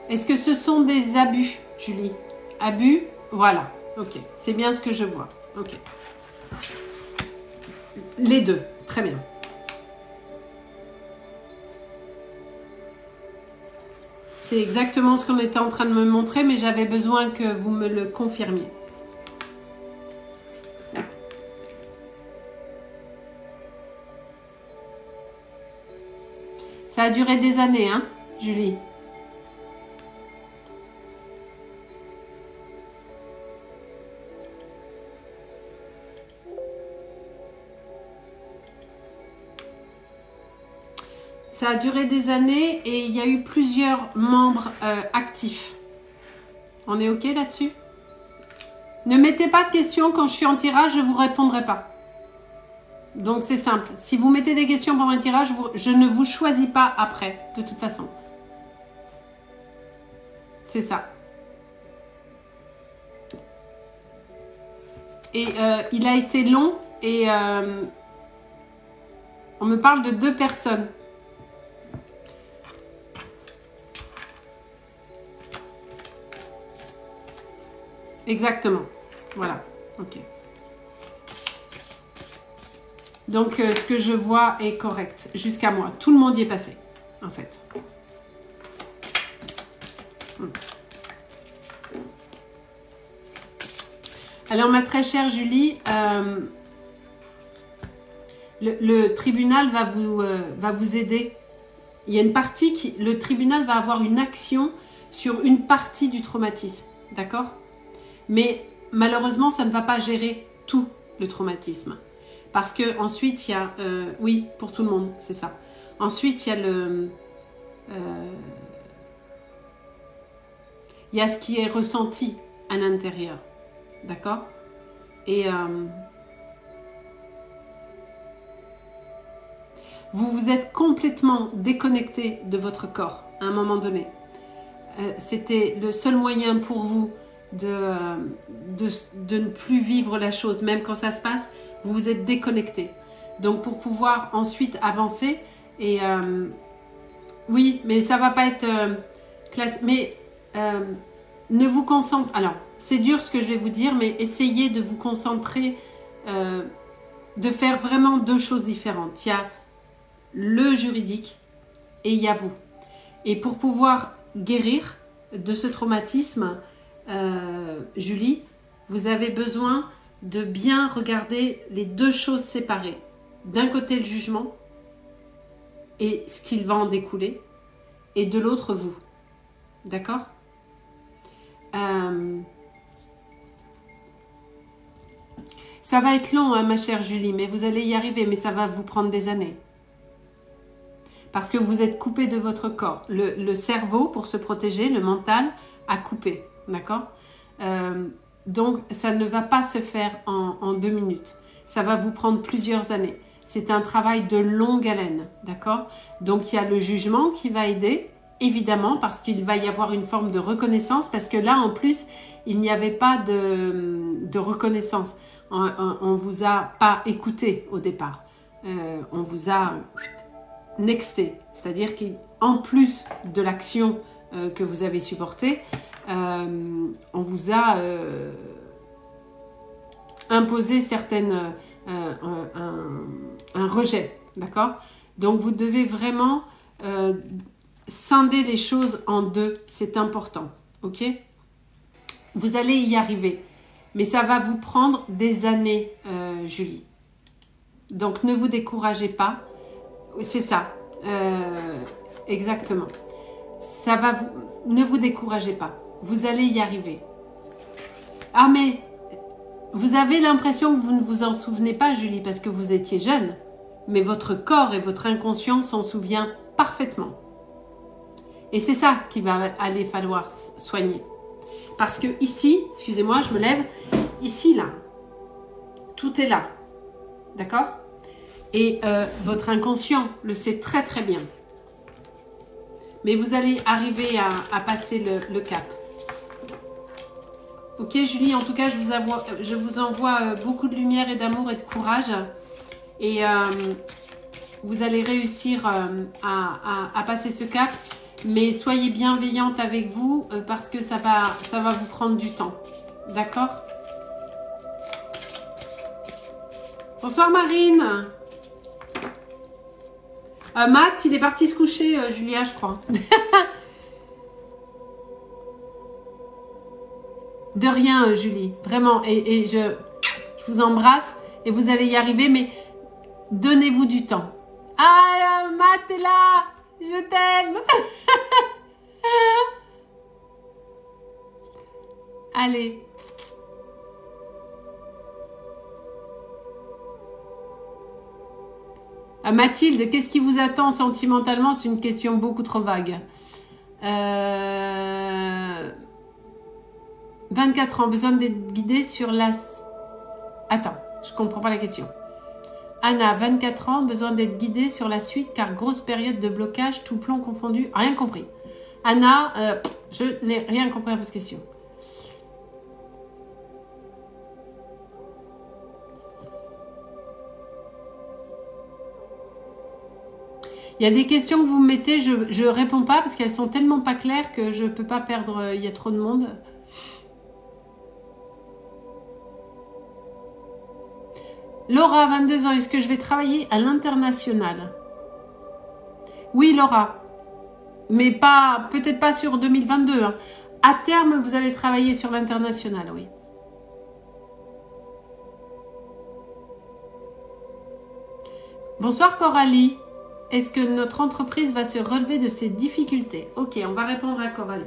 Est-ce que ce sont des abus, Julie? Abus, voilà. Ok, c'est bien ce que je vois. Ok. Les deux, très bien. C'est exactement ce qu'on était en train de me montrer, mais j'avais besoin que vous me le confirmiez. Ça a duré des années, hein, Julie? Ça a duré des années et il y a eu plusieurs membres actifs. On est OK là-dessus? Ne mettez pas de questions quand je suis en tirage, je ne vous répondrai pas. Donc c'est simple. Si vous mettez des questions pendant un tirage, je ne vous choisis pas après, de toute façon. C'est ça. Et il a été long et on me parle de 2 personnes. Exactement. Voilà. Ok. Donc, ce que je vois est correct jusqu'à moi. Tout le monde y est passé, en fait. Alors, ma très chère Julie, le tribunal va vous aider. Il y a une partie qui... Le tribunal va avoir une action sur une partie du traumatisme. D'accord ? Mais malheureusement, ça ne va pas gérer tout le traumatisme. Parce que ensuite il y a... oui, pour tout le monde, c'est ça. Ensuite, il y a il y a ce qui est ressenti à l'intérieur. D'accord ? Et vous vous êtes complètement déconnecté de votre corps à un moment donné. C'était le seul moyen pour vous de ne plus vivre la chose, même quand ça se passe, vous vous êtes déconnecté. Donc pour pouvoir ensuite avancer, et oui, mais ça va pas être classe, mais ne vous concentrez, alors c'est dur ce que je vais vous dire, mais essayez de vous concentrer, de faire vraiment 2 choses différentes. Il y a le juridique et il y a vous. Et pour pouvoir guérir de ce traumatisme, Julie, vous avez besoin de bien regarder les 2 choses séparées. D'un côté, le jugement et ce qu'il va en découler, et de l'autre, vous. D'accord ? Ça va être long, hein, ma chère Julie, mais vous allez y arriver, mais ça va vous prendre des années. parce que vous êtes coupé de votre corps. Le cerveau, pour se protéger, le mental, a coupé. D'accord? Donc, ça ne va pas se faire en 2 minutes. Ça va vous prendre plusieurs années. C'est un travail de longue haleine. D'accord? Donc, il y a le jugement qui va aider, évidemment, parce qu'il va y avoir une forme de reconnaissance, parce que là, en plus, il n'y avait pas de reconnaissance. On vous a pas écouté au départ. On vous a nexté. C'est-à-dire qu'en plus de l'action que vous avez supportée, on vous a imposé certaines... un rejet. D'accord? Donc, vous devez vraiment scinder les choses en deux. C'est important. Ok? Vous allez y arriver. Mais ça va vous prendre des années, Julie. Donc, ne vous découragez pas. C'est ça. Exactement. Ça va vous... Ne vous découragez pas. Vous allez y arriver. Ah, mais vous avez l'impression que vous ne vous en souvenez pas, Julie, parce que vous étiez jeune. Mais votre corps et votre inconscient s'en souvient parfaitement. Et c'est ça qu'il va aller falloir soigner. Parce que ici, excusez-moi, je me lève, ici, là, tout est là. D'accord? Et votre inconscient le sait très très bien. Mais vous allez arriver à passer le cap. Ok, Julie, en tout cas, je vous envoie beaucoup de lumière et d'amour et de courage. Et vous allez réussir à passer ce cap. Mais soyez bienveillante avec vous parce que ça va vous prendre du temps. D'accord? Bonsoir Marine. Matt, il est parti se coucher, Julia, je crois. De rien, Julie. Vraiment. Et je vous embrasse et vous allez y arriver, mais donnez-vous du temps. Ah, Matt est là. Je t'aime. Allez. Mathilde, qu'est-ce qui vous attend sentimentalement? C'est une question beaucoup trop vague. 24 ans, besoin d'être guidée sur la... Attends, je comprends pas la question. Anna, 24 ans, besoin d'être guidée sur la suite car grosse période de blocage, tout plan confondu. Rien compris. Anna, je n'ai rien compris à votre question. Il y a des questions que vous me mettez, je ne réponds pas parce qu'elles sont tellement pas claires que je ne peux pas perdre, il y a trop de monde. Laura, 22 ans, est-ce que je vais travailler à l'international? Oui, Laura. Mais pas, peut-être pas sur 2022. Hein. À terme, vous allez travailler sur l'international, oui. Bonsoir Coralie. Est-ce que notre entreprise va se relever de ses difficultés? Ok, on va répondre à Coralie.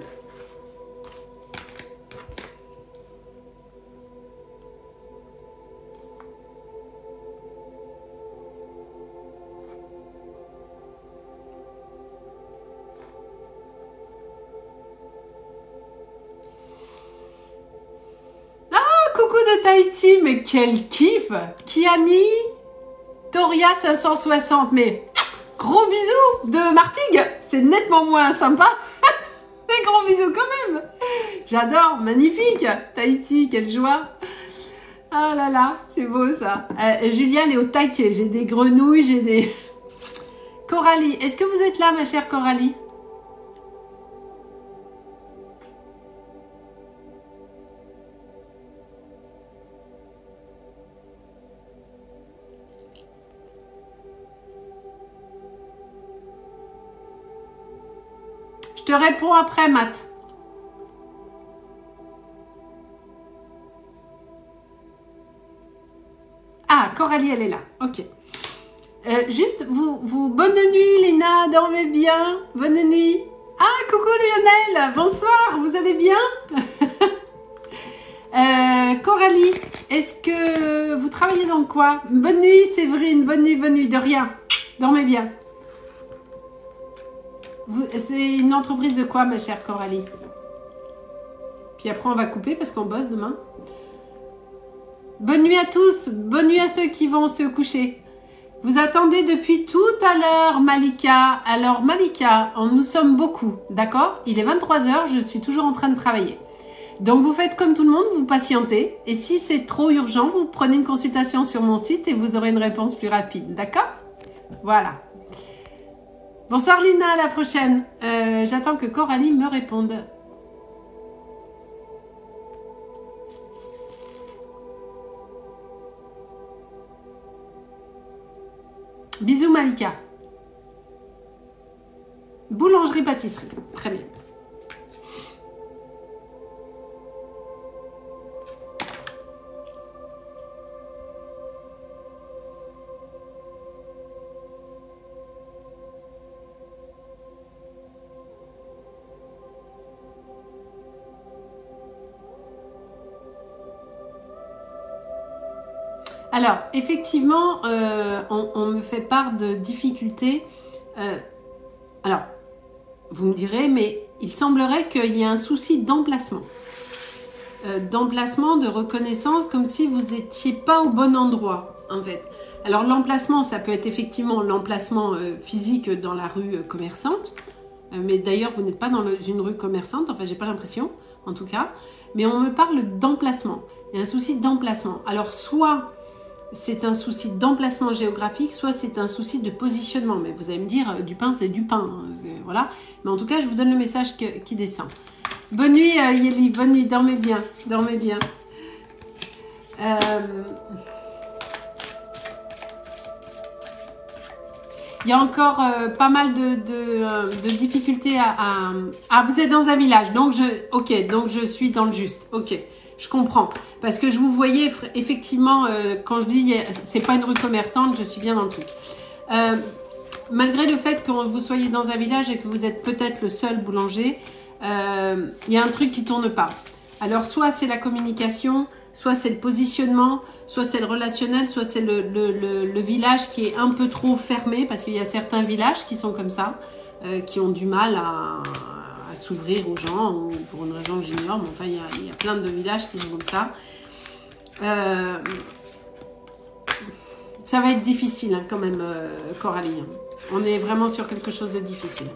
Ah, coucou de Tahiti, mais quel kiff! Kiani, Toria 560, mais... Gros bisous de Martigues, c'est nettement moins sympa. Mais gros bisous quand même. J'adore, magnifique. Tahiti, quelle joie. Ah là là, c'est beau ça. Juliane est au taquet, j'ai des grenouilles, j'ai des... Coralie, est-ce que vous êtes là ma chère Coralie? Je te réponds après, Matt. Ah, Coralie, elle est là. Ok. Juste, bonne nuit, Léna. Dormez bien. Bonne nuit. Ah, coucou, Lionel. Bonsoir. Vous allez bien? Coralie, est-ce que vous travaillez dans quoi? Bonne nuit, Séverine. Bonne nuit, de rien. Dormez bien. C'est une entreprise de quoi, ma chère Coralie? Puis après, on va couper parce qu'on bosse demain. Bonne nuit à tous. Bonne nuit à ceux qui vont se coucher. Vous attendez depuis tout à l'heure, Malika. Alors, Malika, nous sommes beaucoup, d'accord? Il est 23h, je suis toujours en train de travailler. Donc, vous faites comme tout le monde, vous patientez. Et si c'est trop urgent, vous prenez une consultation sur mon site et vous aurez une réponse plus rapide, d'accord? Voilà. Bonsoir Lina, à la prochaine. J'attends que Coralie me réponde. Bisous Malika. Boulangerie-pâtisserie. Très bien. Alors, effectivement, on me fait part de difficultés. Alors, vous me direz, mais il semblerait qu'il y ait un souci d'emplacement. D'emplacement, de reconnaissance, comme si vous n'étiez pas au bon endroit, en fait. Alors, l'emplacement, ça peut être effectivement l'emplacement physique dans la rue commerçante. Mais d'ailleurs, vous n'êtes pas dans une rue commerçante. Enfin, j'ai pas l'impression, en tout cas. Mais on me parle d'emplacement. Il y a un souci d'emplacement. Alors, soit c'est un souci d'emplacement géographique, soit c'est un souci de positionnement. Mais vous allez me dire, du pain, c'est du pain. Voilà. Mais en tout cas, je vous donne le message qui descend. Bonne nuit, Yeli. Bonne nuit. Dormez bien. Dormez bien. Il y a encore pas mal de difficultés à... Ah, vous êtes dans un village. Donc, donc je suis dans le juste. Ok. Je comprends. Parce que je vous voyais, effectivement, quand je dis c'est pas une rue commerçante, je suis bien dans le truc. Malgré le fait que vous soyez dans un village et que vous êtes peut-être le seul boulanger, il y a un truc qui tourne pas. Alors, soit c'est la communication, soit c'est le positionnement, soit c'est le relationnel, soit c'est le village qui est un peu trop fermé, parce qu'il y a certains villages qui sont comme ça, qui ont du mal à s'ouvrir aux gens, ou pour une raison que j'ignore, mais enfin, il y a plein de villages qui sont comme ça. Ça va être difficile, hein, quand même, Coralie. On est vraiment sur quelque chose de difficile.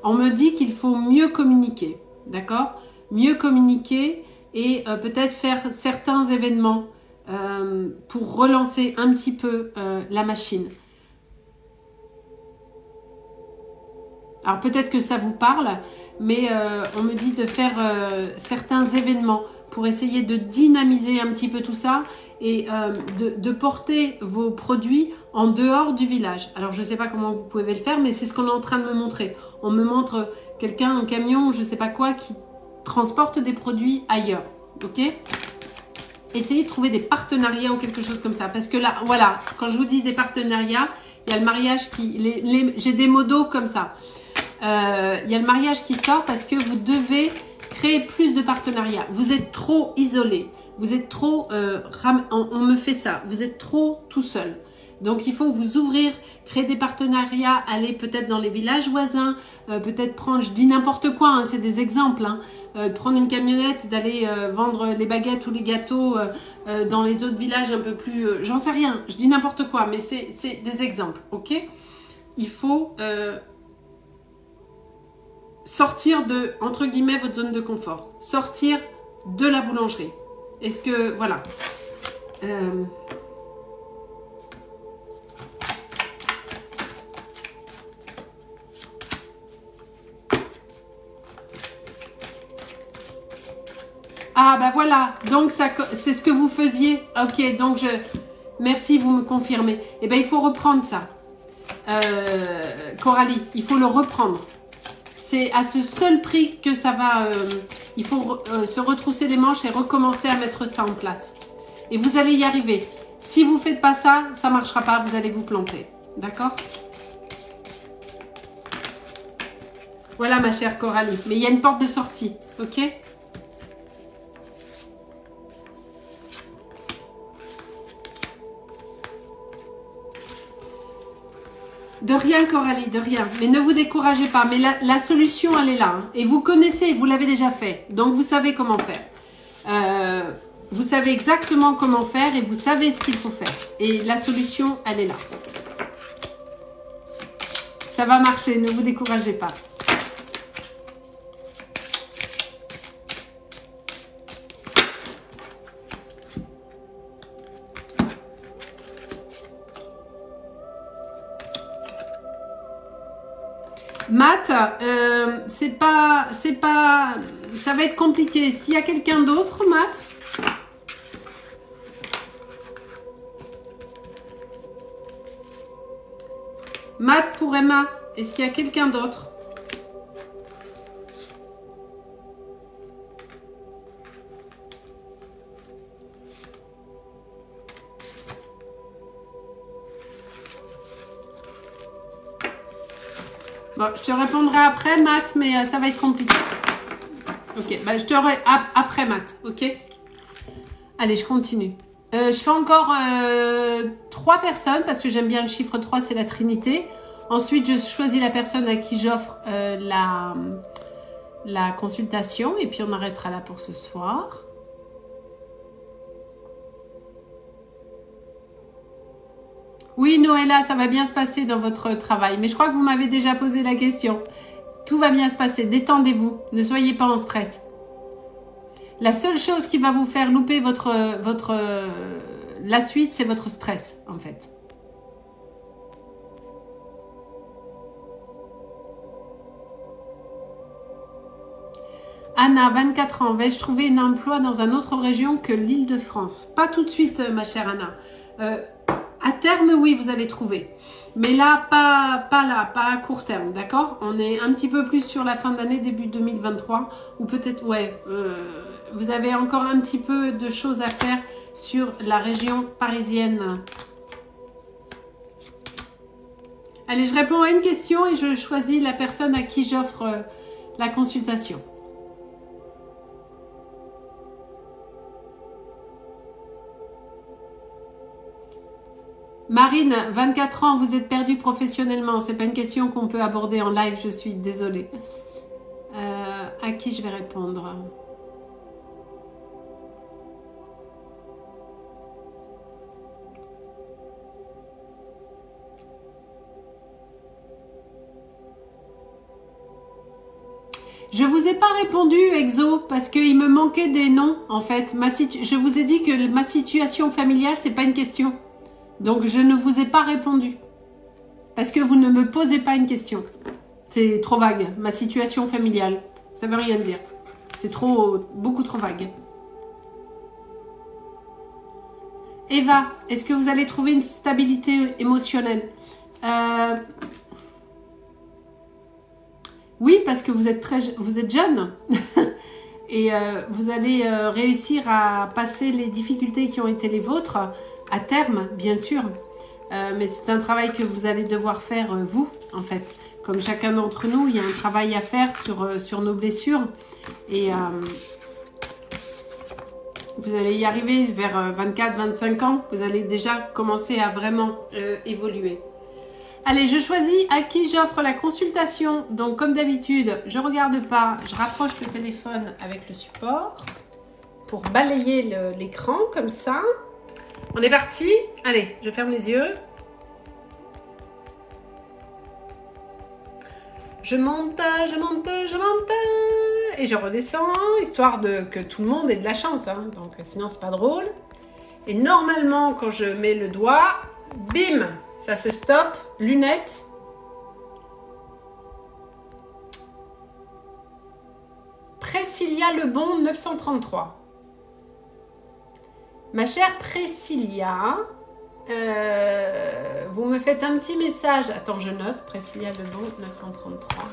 On me dit qu'il faut mieux communiquer, d'accord? Mieux communiquer et peut-être faire certains événements pour relancer un petit peu la machine. Alors peut-être que ça vous parle, mais on me dit de faire certains événements pour essayer de dynamiser un petit peu tout ça et de porter vos produits en dehors du village. Alors je ne sais pas comment vous pouvez le faire, mais c'est ce qu'on est en train de me montrer. On me montre quelqu'un, un camion, je ne sais pas quoi, qui transporte des produits ailleurs. Ok ? Essayez de trouver des partenariats ou quelque chose comme ça. Parce que là, voilà, quand je vous dis des partenariats, il y a le mariage qui... j'ai des modos comme ça. Il y a le mariage qui sort parce que vous devez créer plus de partenariats. Vous êtes trop isolé. Vous êtes trop... on me fait ça. Vous êtes trop tout seul. Donc, il faut vous ouvrir, créer des partenariats, aller peut-être dans les villages voisins, peut-être prendre, je dis n'importe quoi, hein, c'est des exemples, hein, prendre une camionnette, d'aller vendre les baguettes ou les gâteaux dans les autres villages un peu plus... j'en sais rien, je dis n'importe quoi, mais c'est des exemples, ok? Il faut sortir de, entre guillemets, votre zone de confort. Sortir de la boulangerie. Est-ce que... Voilà. Ah bah voilà, donc c'est ce que vous faisiez. Ok, donc merci, vous me confirmez. Eh bien, il faut reprendre ça. Coralie, il faut le reprendre. C'est à ce seul prix que ça va... il faut se retrousser les manches et recommencer à mettre ça en place. Et vous allez y arriver. Si vous ne faites pas ça, ça ne marchera pas, vous allez vous planter. D'accord ? Voilà ma chère Coralie. Mais il y a une porte de sortie, ok ? De rien, Coralie, de rien. Mais ne vous découragez pas. Mais la solution, elle est là. Hein. Et vous connaissez, vous l'avez déjà fait. Donc, vous savez comment faire. Vous savez exactement comment faire et vous savez ce qu'il faut faire. Et la solution, elle est là. Ça va marcher, ne vous découragez pas. Matt, c'est pas, ça va être compliqué. Est-ce qu'il y a quelqu'un d'autre, Matt? Matt pour Emma, est-ce qu'il y a quelqu'un d'autre? Bon, je te répondrai après, Matt, mais ça va être compliqué. Ok, bah, je te après, Matt, ok? Allez, je continue. Je fais encore 3 personnes parce que j'aime bien le chiffre 3, c'est la Trinité. Ensuite, je choisis la personne à qui j'offre la consultation et puis on arrêtera là pour ce soir. Oui, Noëlla, ça va bien se passer dans votre travail, mais je crois que vous m'avez déjà posé la question. Tout va bien se passer, détendez-vous, ne soyez pas en stress. La seule chose qui va vous faire louper la suite, c'est votre stress, en fait. Anna, 24 ans, vais-je trouver un emploi dans une autre région que l'Île-de-France? Pas tout de suite, ma chère Anna. À terme, oui, vous allez trouver. Mais là, pas à court terme, d'accord? On est un petit peu plus sur la fin d'année, début 2023, ou peut-être, ouais, vous avez encore un petit peu de choses à faire sur la région parisienne. Allez, je réponds à une question et je choisis la personne à qui j'offre la consultation. Marine, 24 ans, vous êtes perdue professionnellement. C'est pas une question qu'on peut aborder en live, je suis désolée. À qui je vais répondre? Je vous ai pas répondu, Exo, parce qu'il me manquait des noms, en fait. Je vous ai dit que ma situation familiale, c'est pas une question. Donc, je ne vous ai pas répondu. Parce que vous ne me posez pas une question. C'est trop vague. Ma situation familiale. Ça veut rien dire. C'est beaucoup trop vague. Eva, est-ce que vous allez trouver une stabilité émotionnelle? Oui, parce que vous êtes jeune. Et vous allez réussir à passer les difficultés qui ont été les vôtres à terme, bien sûr. Mais c'est un travail que vous allez devoir faire, vous, en fait. Comme chacun d'entre nous, il y a un travail à faire sur nos blessures. Et vous allez y arriver vers 24-25 ans. Vous allez déjà commencer à vraiment évoluer. Allez, je choisis à qui j'offre la consultation. Donc, comme d'habitude, je ne regarde pas. Je rapproche le téléphone avec le support pour balayer l'écran comme ça. On est parti. Allez, je ferme les yeux. Je monte, je monte, je monte. Et je redescends, histoire que tout le monde ait de la chance. Hein. Donc, sinon, c'est pas drôle. Et normalement, quand je mets le doigt, bim, ça se stoppe. Lunettes. Priscilla Lebon, 933. Ma chère Priscilla, vous me faites un petit message. Attends, je note. Priscilla Lebon, 933.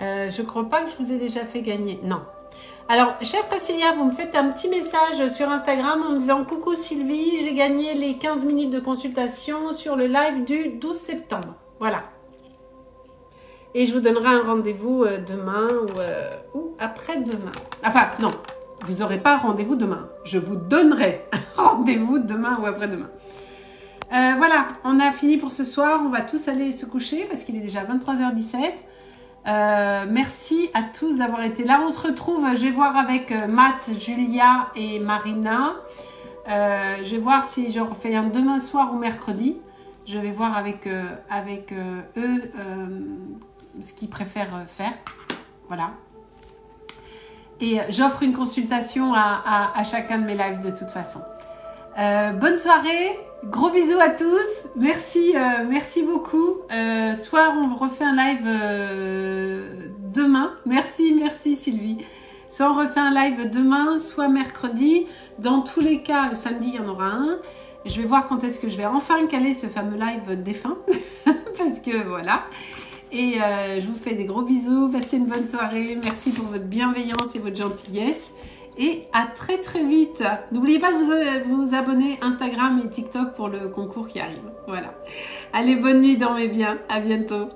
Je ne crois pas que je vous ai déjà fait gagner. Non. Alors, chère Priscilla, vous me faites un petit message sur Instagram en me disant « Coucou Sylvie, j'ai gagné les 15 minutes de consultation sur le live du 12 septembre. » Voilà. Et je vous donnerai un rendez-vous demain ou après-demain. Enfin, non, vous n'aurez pas rendez-vous demain. Je vous donnerai un rendez-vous demain ou après-demain. Voilà, on a fini pour ce soir. On va tous aller se coucher parce qu'il est déjà 23h17. Merci à tous d'avoir été là. On se retrouve, je vais voir avec Matt, Julia et Marina. Je vais voir si je refais un demain soir ou mercredi. Je vais voir avec eux ce qu'ils préfèrent faire. Voilà. Et j'offre une consultation à chacun de mes lives de toute façon. Bonne soirée. Gros bisous à tous. Merci beaucoup. Soit on refait un live demain. Merci Sylvie. Soit on refait un live demain, soit mercredi. Dans tous les cas, le samedi, il y en aura un. Je vais voir quand est-ce que je vais enfin caler ce fameux live défunt. Parce que voilà. Et je vous fais des gros bisous. Passez une bonne soirée. Merci pour votre bienveillance et votre gentillesse. Et à très très vite. N'oubliez pas de vous abonner Instagram et TikTok pour le concours qui arrive. Voilà. Allez, bonne nuit, dormez bien. À bientôt.